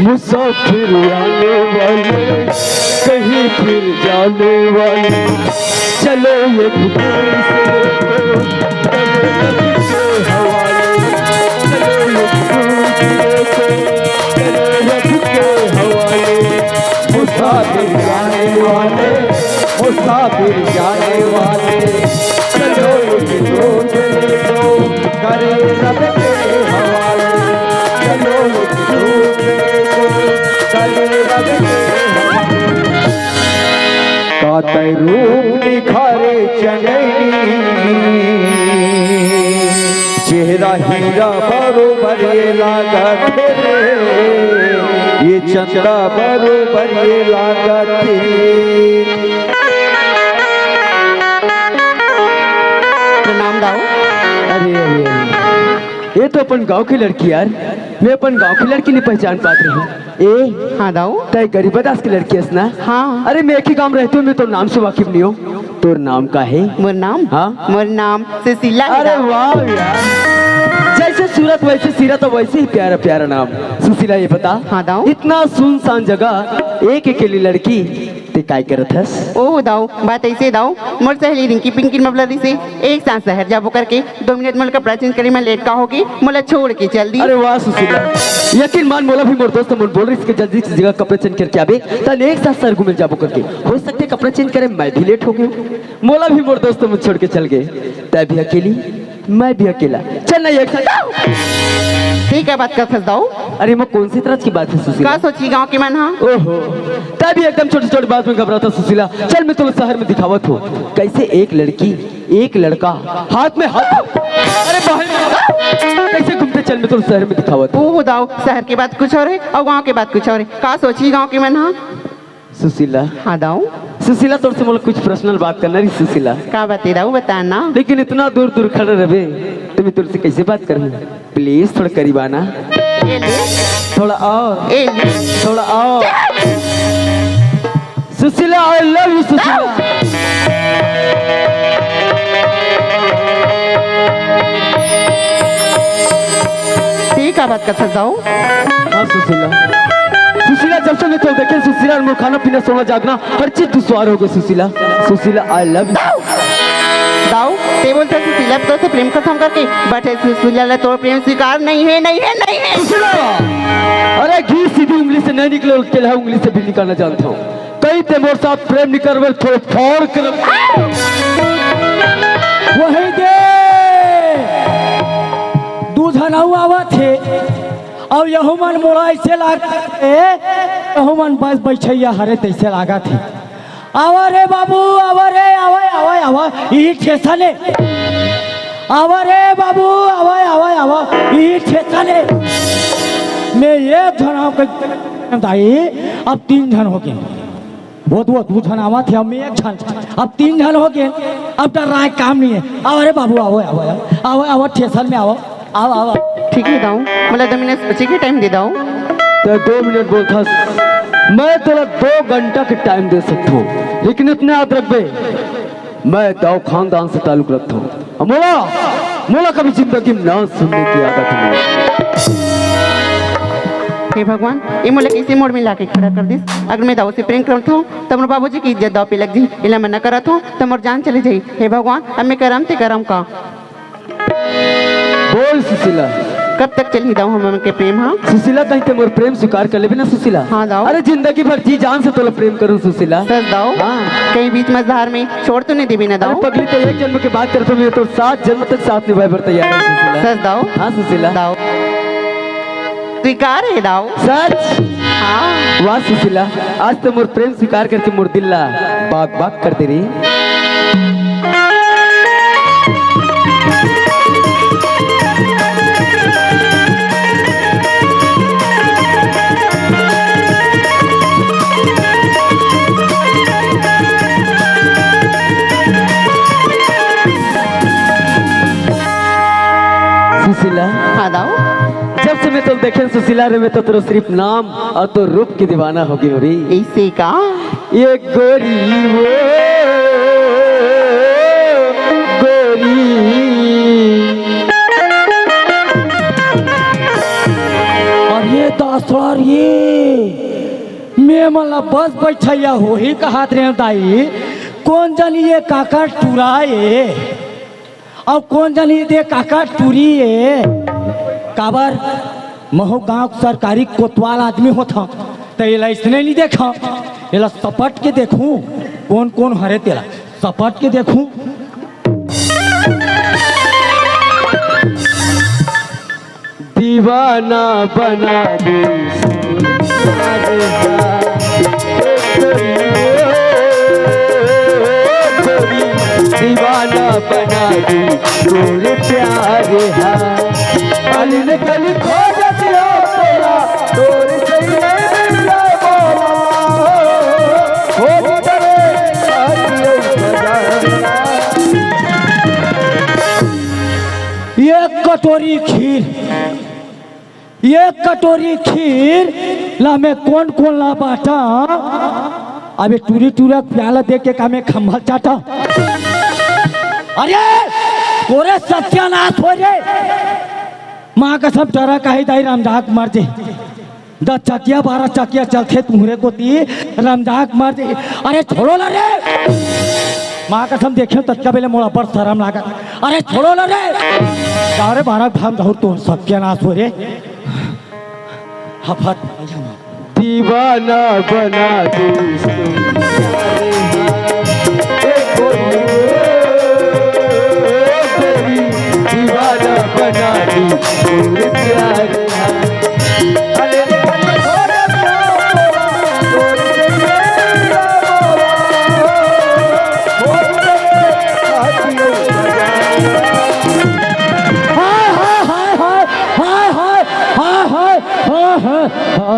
मुसाफिर आने वाले कहीं फिर जाने वाले चलो ये फुकरे से मुसाफिर जाने वाले चलो ये करे सब कातै रूप निखारे चंदनी चेहरा हीरा बरोबर ये लागत रे ये चंदा बरोबर ये लागत प्रणाम दाऊ। अरे अरे अरे, ये तो अपन गांव की लड़की यार। मैं अपन गांव की लड़की नहीं पहचान पात रही हूँ। ए हाँ दाऊ। तय गरीबदास की लड़की है ना? हाँ। अरे मैं एक ही गांव रहती हूँ, मैं तो नाम से वाकिफ नहीं हूँ। तो नाम का है? मोर नाम? हाँ? मोर नाम सुशीला है अरे दाऊ। वाह यार, जैसे सूरत वैसे सीरत और वैसे ही प्यारा प्यारा नाम सुशीला। ये बता, हाँ दाऊ। इतना सुनसान जगह एक अकेली लड़की ते काय करत हस? ओह दाऊ, बात ऐसे दाऊ, मोर सहेली रिंकी पिंकी मबलरी से एक साथ शहर जाबो करके 2 मिनट मोल कपड़ा चेंज करी मैं लेट का होगी, मोला छोड़ के चल दी। अरे वाह सुशीला, यकीन मान मोला भी मोर दोस्त मन बोल रही इसके जल्दी से जगह कपड़े चेंज करके आवे तन एक साथ सर घूमे जाबो करके। हो सकते कपड़े चेंज करे मैं भी लेट हो गई। मोला भी मोर दोस्त मन छोड़ के चल गए। तै भी अकेली मैं भी अकेला, चल ना एक साथ। ठीक है, बात कर फंस दाऊ। अरे मैं कौन सी तरह की बात है सुशीला? का सोची गांव के मन? हाँ ओहो, तभी एकदम छोटी छोटी बात में घबराता सुशीला। चल मैं तुम्हें शहर में दिखावत हूँ कैसे एक लड़की एक लड़का हाथ में हाथ, अरे बाहर कैसे घूमते। चल मैं तुम्हें शहर में दिखावत हूँ। ओह दाऊ, शहर की बात कुछ और है और गांव की बात कुछ और है। का सोची गांव के मन? हाँ सुशीला, हाँ दाऊ। सुशीला तोर से मुझे कुछ पर्सनल बात करना रही सुशीला। का बते दाऊ, बताना। लेकिन इतना दूर दूर खड़े रहे तो मैं तुझसे कैसे बात करूँ? प्लीज थोड़ा करीब आना, ए ले, थोड़ा और, ए ले। थोड़ा और। Sushila I love you Sushila. ठीक है, बात कर फंस दाऊ। हाँ सुशीला, सुशीला जब से मैं तो देखे सुशीला और खाना पीना सोना जागना हर चीज दुश्वार हो गई Sushila. Sushila I love you. दाऊ ते बोलते सुशीला तो से प्रेम खत्म करके बटे सुशीला तो प्रेम स्वीकार नहीं है, नहीं है, नहीं है। सुशीला, अरे घी सीधी उंगली से नहीं निकले, तेलहा उंगली से भी निकालना जानता हूँ। कई ते मोर साथ प्रेम निकर वे थोड़े फोड़ कर वही दे दूधनऊ आवा थे और यहू मन मोला ऐसे लागे, यहू मन बस बैठैया हरे तैसे लागा थे। आवा रे बाबू, आवा रे, आवा आवा आवा ई ठेसने, आवा रे बाबू, आवा आवा आवा ई ठेसने। मैं एक जन हो दाई, अब 3 जन हो गए। बहुत 2 जन आवा थे, अब मैं 1 जन, अब 3 जन हो गए। अब तो राय काम नहीं है। आवा रे बाबू, आओ आओ आओ आओ ठेसन में आओ, आओ आओ। ठीक है दाऊ, मतलब 2 मिनट सोचे के टाइम दे दाऊ। तो 2 मिनट बोलता, मैं तेरा 2 घंटा का टाइम दे सकता हूँ, लेकिन इतने याद रख बे, मैं दाऊ खानदान से ताल्लुक रखता हूँ। मोला मोला कभी जिंदगी में ना सुनने की आदत नहीं। हे भगवान, ये मोला कैसे मोड़ में लाके खड़ा कर दिस। अगर मैं दाऊ से प्रेम करता हूँ तो मोर बाबूजी की इज्जत दाव पे लग जी, इला मना करत हूँ तो मोर जान चली जाई। हे भगवान, अब मैं करम ते करम का। बोल सुशीला, कब तक चली दाऊ हम के प्रेम? हाँ सुशीला, कहीं ते मोर प्रेम स्वीकार कर ले ना सुशीला। हाँ दाऊ। अरे जिंदगी भर जी जान से तोला प्रेम करूँ सुशीला। सच दाऊ, हाँ। कहीं बीच मझधार में छोड़ तो नहीं देवी ना अरे दाऊ? पगली, तो 1 जन्म के बात करता हूँ तो 7 जन्म तक साथ निभाए पर तैयार है सुशीला। सच दाऊ? हाँ सुशीला, दाऊ स्वीकार है दाऊ? सच। हाँ वाह सुशीला, आज तो मोर प्रेम स्वीकार करके मोर दिल्ला बाग बाग कर दे रही। सुशीला, हाँ दाऊ। जब से मैं तो देखे सुशीला रे, मैं तो तेरा सिर्फ नाम और तो रूप की दीवाना हो गई हो रही। ऐसे का? ये गोरी वो गोरी, और ये दासर ये मैं मतलब बस बैठैया हो ही कहात रे दाई। कौन जानी ये काका टुराए और कौन जानी दे काका टुरिए। काबर महू गांव सरकारी कोतवाल आदमी होता तो ये इसने नहीं देखा, ये सपट के देखूं कौन कौन हरे तेरा, सपट के देखूं। दीवाना बना दे तोरे प्यार है अली ने कली खोजत हो तोरा तोरे सैया मिला बोला हो करे साथियों बजाना एक कटोरी खीर ला में कौन कौन ला बाटा अबे टूरी टूरा प्याला देख के कामे खंभा चाटा अरे तोरे सत्यानाश हो रे माँ का सब डरा काहे दाई रामदाक मार दे 10 चकिया 12 चकिया चलते तुम्हारे को दी रामदाक मार दे अरे छोड़ो ना रे माँ का सब देखे तत्का बेले मोड़ा पर शर्म लागा अरे छोड़ो ना रे सारे 12 भाम धौर तो सत्यानाश हो रे हफत दीवाना बना दे दीवाना बना दी तोरे प्यार है अरे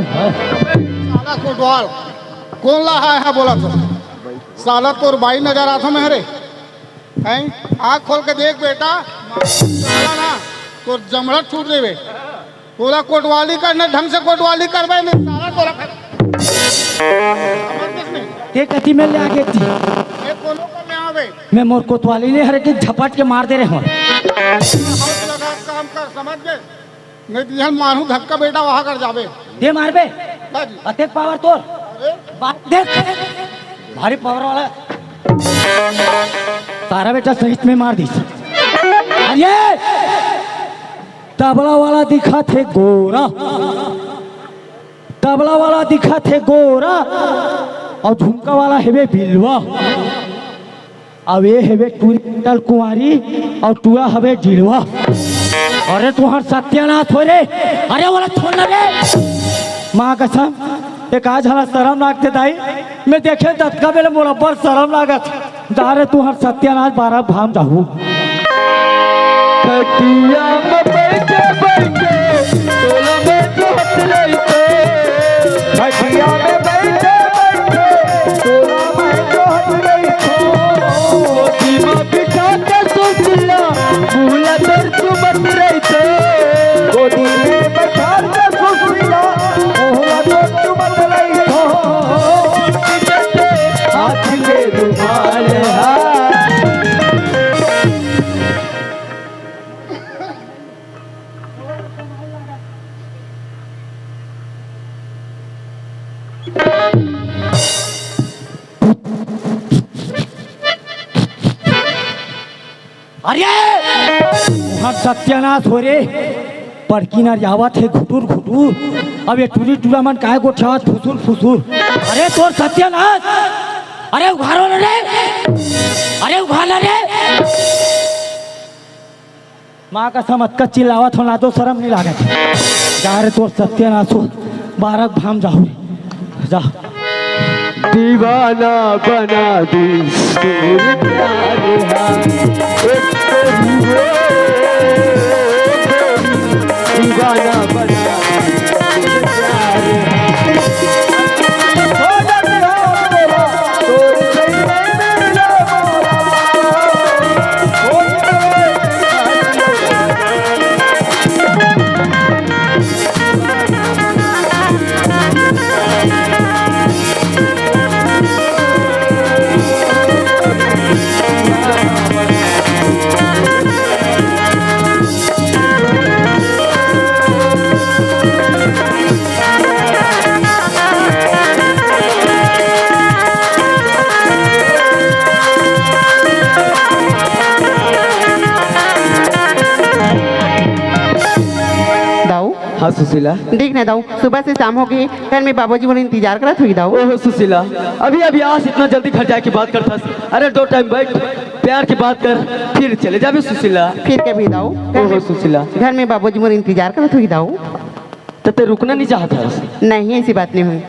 साला कोटवाल कौन ला है बोला तो साला तोर भाई नजर आता मेरे हैं आँख खोल के देख बेटा साला ना तो जमड़ा छूट देवे तोला कोटवाली करने ढंग से कोटवाली करवाए नहीं साला तोरा एक गति में ले आगे थी ये कोनो को ले आवे मैं मोर कोतवाली ने हर एक झपट के मार दे रहे हूँ हाथ लगा काम कर समझ गए नहीं तो यहाँ मारू धक्का बेटा वहाँ कर जावे दे मार बे दादी अतेक पावर तोर बात देख भारी पावर वाला तारा बेटा सहित में मार दी अरे तबला वाला दिखा थे गोरा तबला वाला दिखा थे गोरा और झुमका वाला हेवे बिलवा अब ये हेवे टूरी कुंवारी और टूरा हवे डिलवा अरे तुहार सत्यानाश हो रे अरे वाला छोड़ना रे माँ कसम एक आज हला शर्म लागते दाई मैं देखे तत्का बेले मोरा पर शर्म लागत दारे तुहार सत्यानाश 12 भाम जाहू कटिया में बैठे बैठे तोला में जो हट लेते कटिया में बैठे बैठे तोला में जो हट लेते गोदी में बिठा के सुसला भूला दर्द मत रहते गोदी में बिठा के सुसला भूला दर्द मत रहते हाथ में रुमाल है अरे हम सत्यानाश हो रे पड़की ना आवत है घुटुर घुटुर अब ये टूरी टूरा मन काहे को छावत फुसुर फुसुर अरे तोर सत्यानाश अरे उघारो ना रे अरे उघार रे माँ का समझ का चिल्लावत हो ना तो शर्म नहीं लागत जा रे तोर सत्यानाश हो 12 भाम जाओ जा दीवाना बना दी तोरे प्यार है दीवाना बना दी तोरे प्यार हाँ सुशीला देख ना दाऊ सुबह से शाम हो गई घर में बाबूजी बोले इंतजार करत हुई दाऊ ओहो सुशीला अभी अभी आज इतना जल्दी घर जाए की बात करता अरे 2 टाइम बैठ प्यार की बात कर फिर चले जाबे सुशीला फिर के भी दाऊ ओहो सुशीला घर में बाबूजी बोले इंतजार करत हुई दाऊ तो ते रुकना नहीं चाहता नहीं ऐसी बात नहीं हुई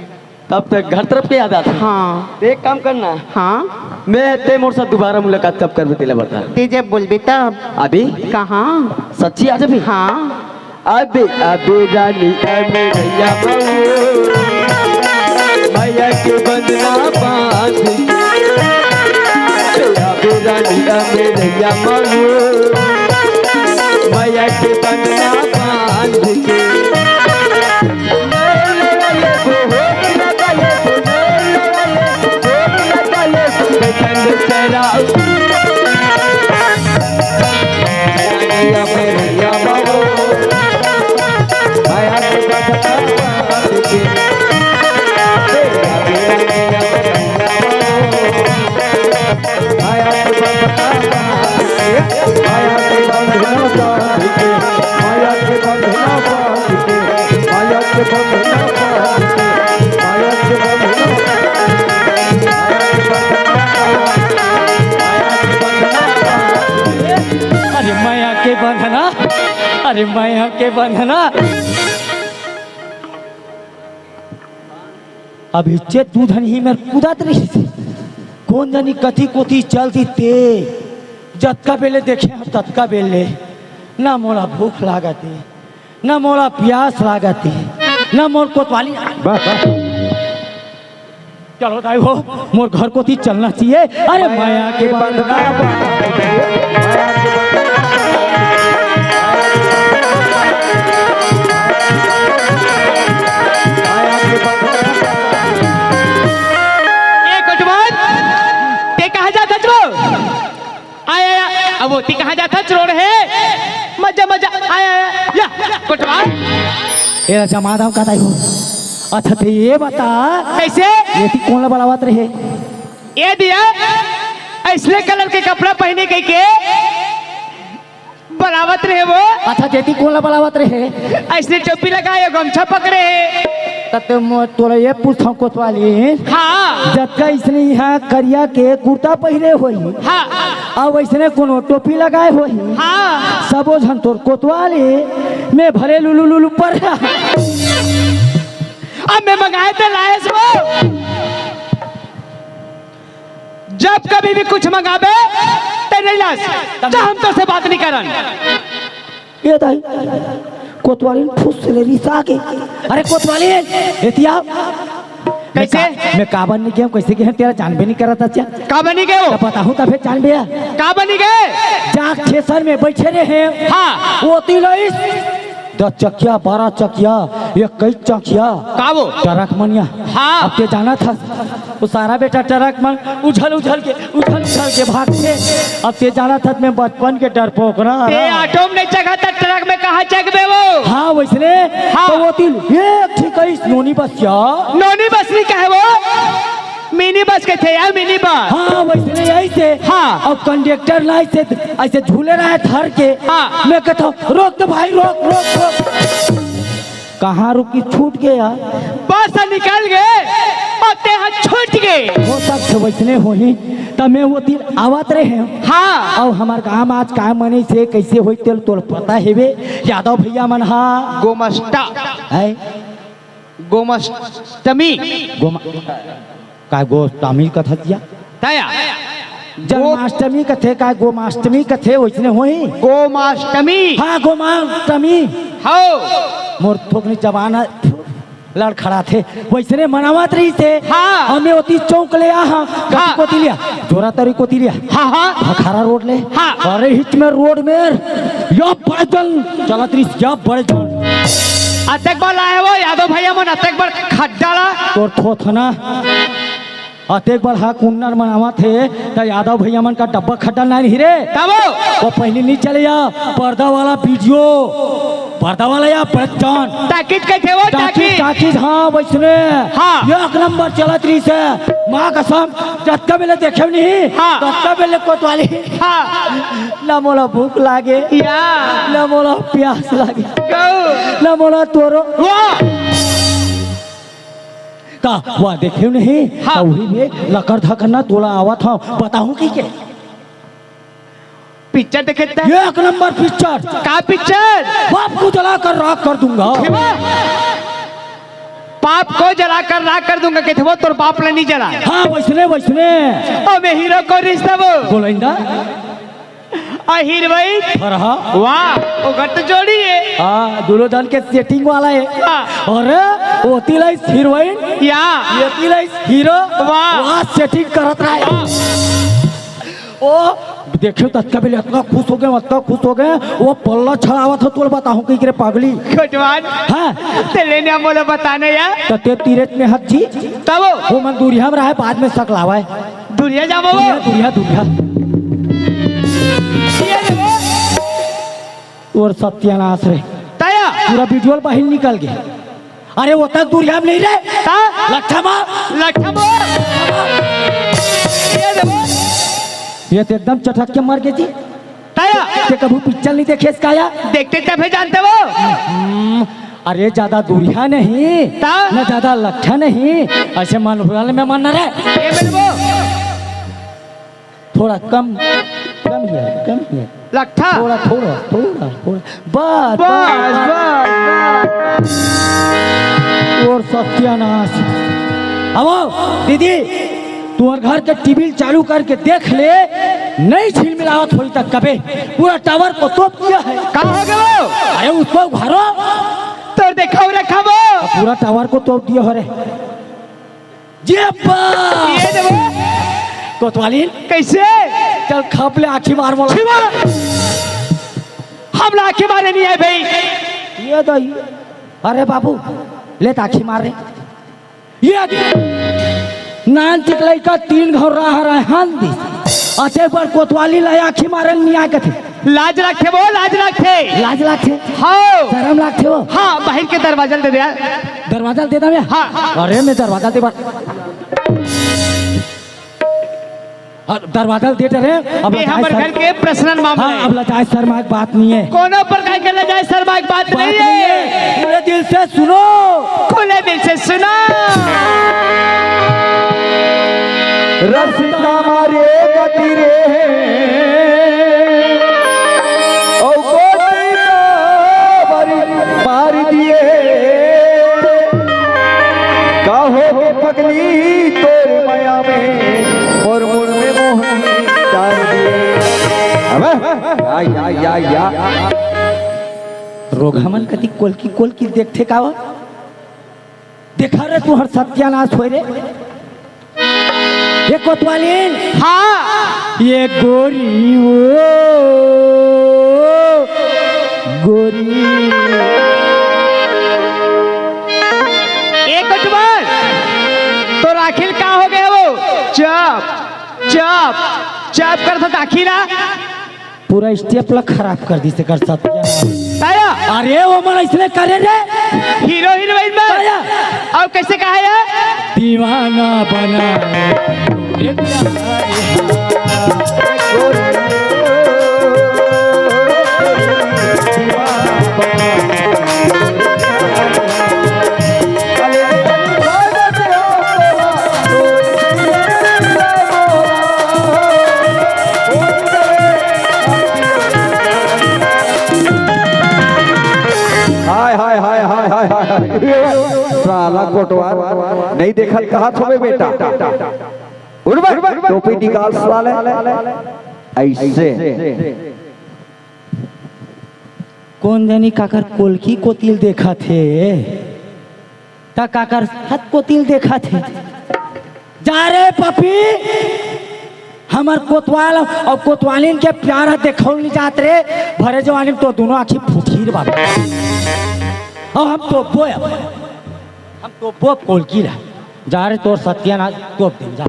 तब तक घर तरफ के याद आता हाँ तो एक काम करना हाँ मैं ते मोर साथ दोबारा मुलाकात कब कर बेला बता। ते जब बोलबे तब। अभी कहाँ? सच्ची आज भी? हाँ। अबे अबे रानी अबे भैया भैया के बंधना बांध अबे रानी अबे भैया भैया के बंधना बांध के अरे माया के बंधना, अरे माया के बंधना। अभी चे तू धन ही में कूदत रही थी। कौन जानी कथी कोथी चलती ते जतका बेले देखे हम ततका बेले ना मोला भूख लागती ना मोला प्यास लागती ना मोर कोतवाली। चलो दाई हो मोर घर को थी चलना चाहिए। अरे माया के बंधना अब ती कहाँ जाता चोर है मजा मजा आया या कोटवाल ये जमादाव का दाई हो। अच्छा तो ये बता कैसे ये थी कौन बलावत रहे? ये दिया ऐसले कलर के कपड़ा पहने के बलावत रहे वो। अच्छा जेती कौन बलावत रहे? ऐसले टोपी लगाए गमछा पकड़े तते मो तोरा ये पूछता कोतवाली। हाँ जतका इसने यहाँ करिया के कुर्ता पहरे होई हाँ अब इसने कोनो टोपी लगाए होई हाँ सबो झन तोर कोतवाली में भले लुलु लुलु पर अब मैं मंगाए थे लाए वो। जब कभी भी कुछ मंगाबे ते नहीं लास तो हम तो से बात नहीं करन। ये दाई कोतवाली फुस ले रिसा के। अरे कोतवाली एतिया कैसे मैं का बन गया कैसे के तेरा जानबे नहीं करा था क्या? का बनी गए हो? पता हूँ तब जानबे का बनी गए? जाग ठेसर में बैठे रहे। हाँ वो तिलइस 10 चकिया 12 चकिया 21 चकिया का वो ट्रक मनिया। हाँ अब के जाना था वो सारा बेटा ट्रक मन उछल उछल के भागते। अब ते जाना था मैं बचपन के डरपोक ना ते ऑटो में नहीं चढ़ा था ट्रक में कहाँ चढ़बे वो? हाँ वैसने हाँ। तो वो तिल एक ठीक है नोनी बस क्या नोनी बस नहीं कहे वो मिनी बस के थे यार मिनी बस। हाँ वैसने ऐसे। हाँ। अब कंडक्टर ना ऐसे झूले रहा है धर के। हाँ। मैं कहता हूँ रोक दो भाई रोक रोक रोक। कहाँ रुकी छूट गया बस निकल गए और ते हाथ छूट गए। हो सब वैसने हो ही तब मैं वो दिन आवत रहे हैं। हाँ और हमार गाँव आज का मनी से कैसे होई तेल तोल पता है बे यादव भैया मन। हाँ गोमस्ता है गोमष्टमी गोमा का गोष्टमी कथा दिया ताया जन्माष्टमी कथे का गोमाष्टमी कथे वैसने होई। गोमाष्टमी हाँ गोमाष्टमी हो मोर थोकनी जवान लड़ खड़ा थे वैसने मनावत रही थे। हाँ। हमें होती चौक ले हाँ हाँ। को लिया जोरा तरी को लिया हाँ हाँ खरा रोड ले। हाँ। अरे हिच में रोड में या बड़े जन चलत रही या बड़े जन अतक बार लाए वो यादव भैया मन अतक बार खड्डाला तोर थोथ ना अतेक बार हाँ कुन्नर मनावा थे तो यादव भैया मन का डब्बा खड्डा नहीं रे तब वो पहले नहीं चले या पर्दा वाला वीडियो पर्दा वाला या पहचान ताकिद के थे वो टाकी टाकी हाँ वैसने हाँ। एक नंबर चलत रही से माँ कसम जत्का बेले देखे नहीं हाँ। तत्का बेले कोतवाली हाँ ना मोला भूख लागे या ना मोला प्यास लागे गौ ना मोला तोरो वाह का वह देखे नहीं। हाँ। तो वही में लकर धकना तोला आवा था बताऊं की के पिक्चर देखे थे एक नंबर पिक्चर का पिक्चर बाप को जला कर राख कर दूंगा। पाप को जला कर राख कर दूंगा कहते वो तोर बाप ने नहीं जला हाँ वैसने वैसने और मैं हीरो को रिश्ता वो बोलेंदा हीरोइन फरहा वाह वो घर तो जोड़ी है हाँ दुल्हन के सेटिंग वाला है हाँ। और वो तिलाई हीरोइन या ये तिलाई हीरो वाह। वहाँ सेटिंग करत रहा है ओ देखियो तत्का भी इतना खुश हो गए वो पल्ला छड़ावा था तुल बताऊं कहीं करे पागली खोटवान हाँ ते लेने बोलो बताने यार तते तीरथ में हथ जी तब वो मन दूरिया में रहा है बाद में सकलावा है दुनिया जामो दूरिया और सत्यानाश रे ताया पूरा विजुअल बाहर निकल गया अरे वो तक दूरिया में नहीं रहे लट्ठा मार ये तो एकदम चटक के मर गई थी ताया ते कभी पिक्चर नहीं देखे इसका या देखते तब जानते वो अरे ज्यादा दूरिया नहीं न ज्यादा लट्ठा नहीं ऐसे मन में मन न रहे ये मेरे वो थोड़ा कम ही लट्ठा थोड़ा बस और सत्यानाश अब दीदी तुम्हारे घर के टीवी चालू करके देख ले नहीं छीन मिलावट हुई तक कभी पूरा टावर को तोप दिया है कहाँ हो गए वो अरे उसको घरों तो देखा रखा वो पूरा टावर को तोप दिया हो रहे ये देखो कोतवाली कैसे चल खाप ले आखी मार बोला हम लाके मारे नहीं आए भाई ये तो अरे बाबू ले आखी मार रहे ये नान चिकलाई का 3 घर रहा है हां दी अते पर कोतवाली ले आखी मारे नहीं आके थे लाज रखे वो लाज रखे हाँ शर्म लागते हो हाँ बाहर के दरवाजा दे दिया दरवाजा दे मैं हाँ अरे मैं दरवाजा दे दरवाजा देते रहे अब ये हमारे घर के पर्सनल मामला हाँ अब लजाए शर्मा की बात नहीं है कोनों पर कहीं के लजाए शर्मा की बात नहीं है खुले दिल से सुनो खुले दिल से सुनो रसिका मारे गति रे ओ गोटिका मार दिए कहो पगली तोर माया में और मुड़ में मोहनी डाल दिए अबे या रोगमन कति कोल की देखते का देखा रे तू हर सत्यानाश हो रे ये कोतवालीन हाँ ये गोरी वो गोरी एक बार तो राखिल कहाँ हो गया वो चप कर था दाखिला पूरा स्टेप ला खराब कर दी से कर सत्यानाश ताया अरे वो मन इसलिए करे रे हीरो हीरोइन में और कैसे कहा है दीवाना बना साला कोटवार नहीं देखा कहा थोड़े बेटा टोपी निकाल साले ऐसे कौन जानी काकर कोलकी को तिल देखा थे ता काकर हाथ को तिल देखा थे जा रे पपी हमार कोतवाल और कोतवालिन के प्यार देखो नहीं जात रे भरे जवानी तो दोनों आखी फुकीर बाबा और हम तो बो कोलकी रहा जा रे तोर सत्यानाश तो दिन जा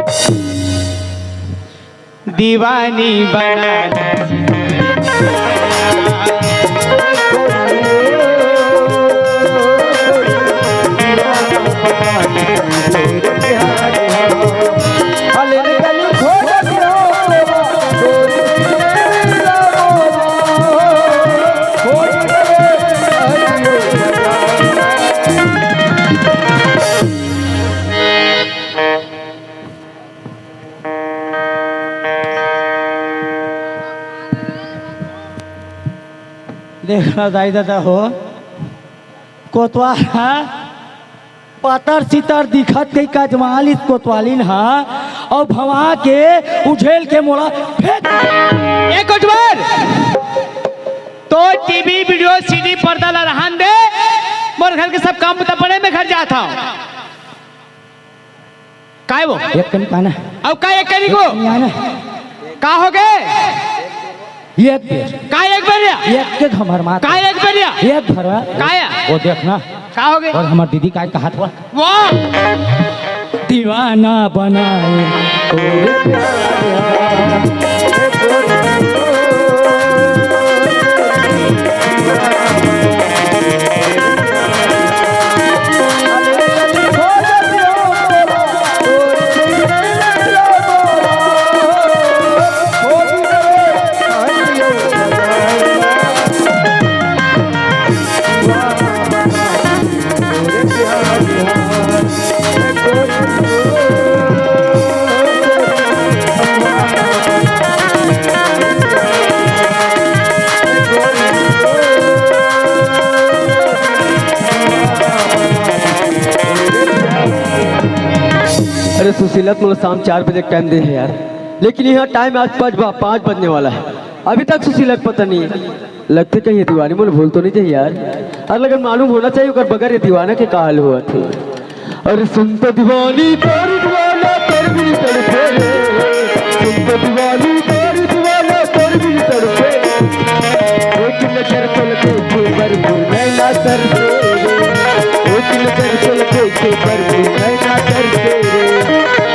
दीवानी बना देखना दाई दादा हो कोतवाल पातर सितर दिखत के कजमाल इस कोतवालिन हा और भवा के उझेल के मोड़ा फेंक ए कोटवार तो टीवी वीडियो सीडी पर्दा ला रहन दे मोर घर के सब काम बता पड़े मैं घर जाता हूँ काय वो एक कन काना अब का एक करी को याना का हो गए एक बेर का एक बेरिया एक के हमर माता का एक बेरिया एक भरवा काया वो देखना का हो गए और हमार दीदी का कहा था वाह दीवाना बनाए अरे सुशीला तुम शाम 4 बजे टाइम दे है यार, लेकिन यहाँ टाइम आज 5 बजने वाला है, अभी तक सुशीला को पता नहीं है। लगते कहीं ये दीवानी मुझे भूल तो नहीं चाहिए यार, अरे अगर मालूम होना चाहिए अगर बगैर ये दीवाना के का हाल हुआ था। अरे सुन तो दीवानी तेरी दीवाना तेरे भी तड़पे, सुन तो दीवानी तेरी दीवाना तेरे भी तड़पे, एक नजर चलते थे भरपूर नैना तरसे, एक नजर चलते थे भरपूर नैना तरसे।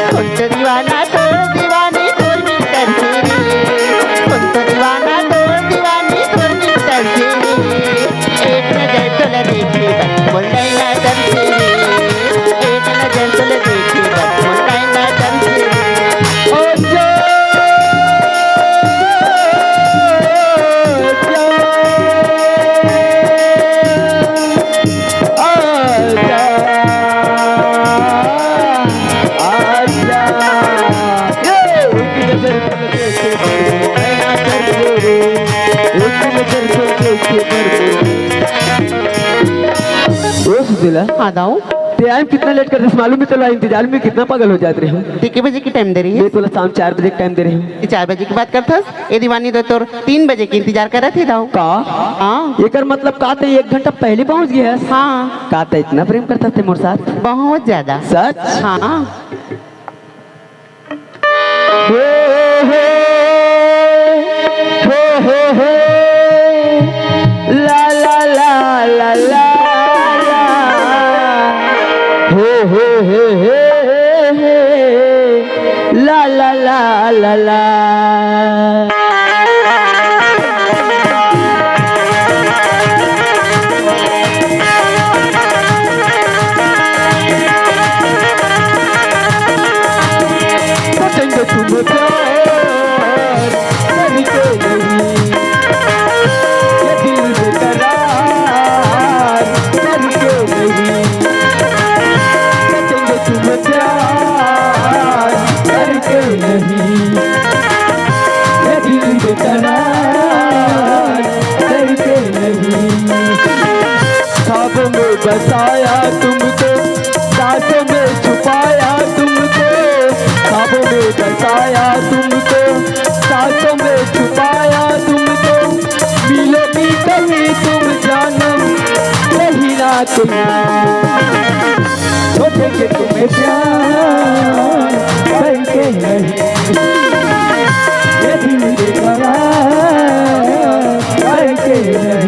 सुन तो दीवाना तो दीवानी तोर भी तरसे रे, सुन तो दीवाना तो दीवानी तोर भी तरसे रे, एक नजर चल देखे बस मुंडई ना तरसे रे, एक नजर चल देखे बस मुंडई ना तरसे रे। ओ जा हाँ दाऊ टाइम कितना लेट कर रहे मालूम है, तो इंतजार में कितना पागल हो जाते रहे। कितने बजे की टाइम दे रही है? ये तो शाम 4 बजे टाइम दे रहे हैं। 4 बजे की बात करता ये दीवानी तो तोर 3 बजे की इंतजार कर रहे थे दाऊ। का हाँ एकर मतलब का ते 1 घंटा पहले पहुंच गया है। हाँ का ते इतना प्रेम करता थे मोर साथ, बहुत ज्यादा। सच? हाँ हो हो ला ला ला ला ला हो ला ला ला ला ला। करेंगे तुम प्यार करके नहीं, ये दिल बेकरार करके नहीं, करेंगे तुम प्यार करके नहीं, ये दिल बेकरार करके नहीं। ख्वाब में बसाया तुमको, सांसों में छुपाया तुमको, ख्वाबों में बसाया तुमको, सांसों में छुपाया तुमको, मिलोगी कहीं तुम जानम कहीं ना कहीं, छोड़ेंगे तुम्हें प्यार करके नहीं, ये दिल बेकरार करके नहीं।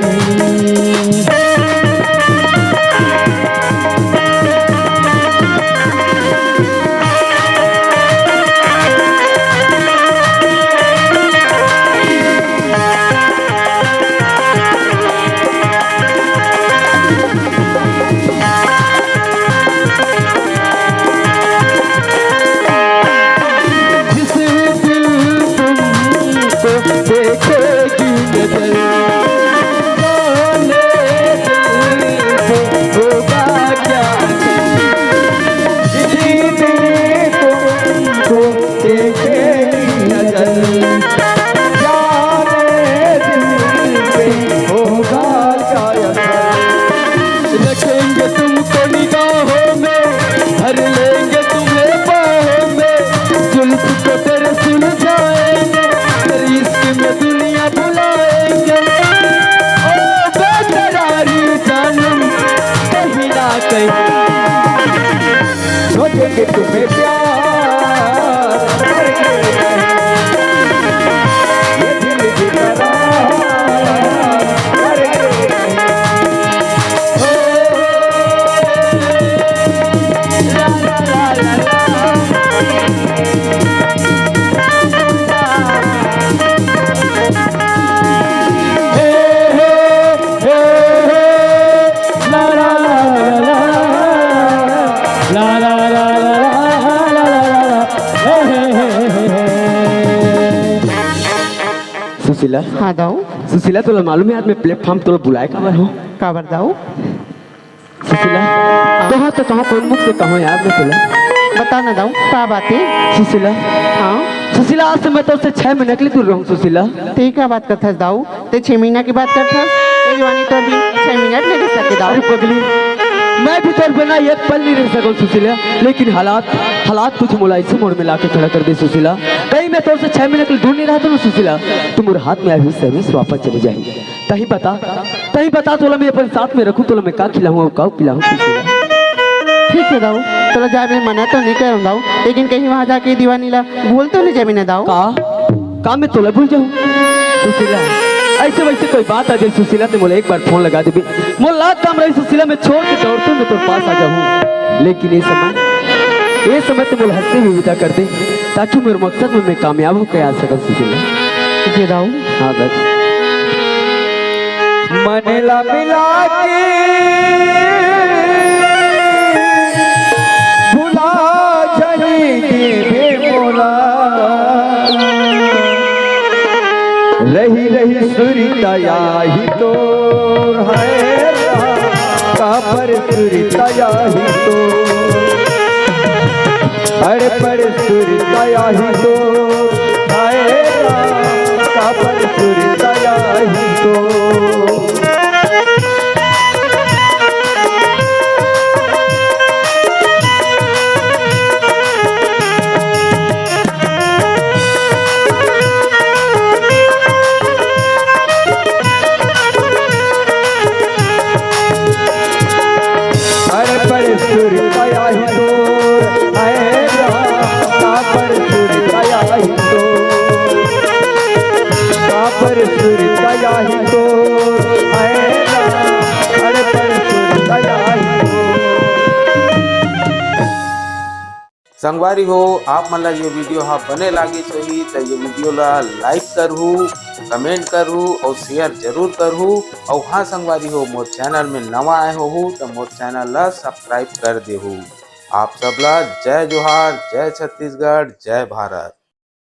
करके तुम्हें प्यार करके ये दिल की करार करके सुशीला हाँ दाऊ सुशीला तुला मालूम है आज मैं प्लेटफॉर्म तुला बुलाए कब हूँ काबर दाऊ सुशीला कहाँ तो कहाँ कौन मुख से कहाँ याद में तुला बता ना दाऊ क्या बात है। सुशीला हाँ सुशीला आज से मैं तो उससे 6 महीने के लिए दूर रहूँ सुशीला ते क्या बात करता दाऊ ते 6 महीना की बात करता ये जवानी तो अभी 6 मिनट नहीं रह सके दाऊ। अरे पगली मैं भी तेरे बिना एक पल नहीं रह सकूं सुशीला लेकिन हालात कुछ मोला ऐसे मोड़ में लाके खड़ा कर दे सुशीला कहीं मैं तुमसे 6 महीने के लिए दूर नहीं रहता ना सुशीला तुम मेरे हाथ में अभी सर्विस वापस चली जाएगी तही बता तोला मैं अपने साथ में रखूं तोला मैं का खिलाऊं और का पिलाऊं सुशीला। ठीक है दाऊ चलो जा मैं मना तो नहीं कर दाऊ लेकिन कहीं वहाँ जाके दीवानी ला भूल तो नहीं जमीन दाऊ का मैं तोला भूल जाऊं सुशीला ऐसे वैसे कोई बात आ जाए सुशीला ने बोला एक बार फोन लगा दे मोला काम रही सुशीला मैं छोड़ के दौड़ते मैं तेरे पास आ जाऊं लेकिन ये समय तो मोला हंसते हुए विदा कर दे ताकि मेरे मकसद में मैं कामयाब होकर आ सकूं सुशीला। ठीक है दाऊ हाँ बस मनेला मिला के भुला जाएंगे मोला रही सुरताया ही तो है का पर सुरताया ही तो अरे पर सुरताया ही तो है का पर सुरताया ही तो संगवारी हो आप मन ला ये वीडियो हाँ बने लागे सही तो ये वीडियो ला लाइक करहू कमेंट करहू और शेयर जरूर करहू और हाँ संगवारी हो मोर चैनल में नवा आए हो तो मोर चैनल ला सब्सक्राइब कर देहू। आप सब ला जय जोहार, जय छत्तीसगढ़, जय भारत।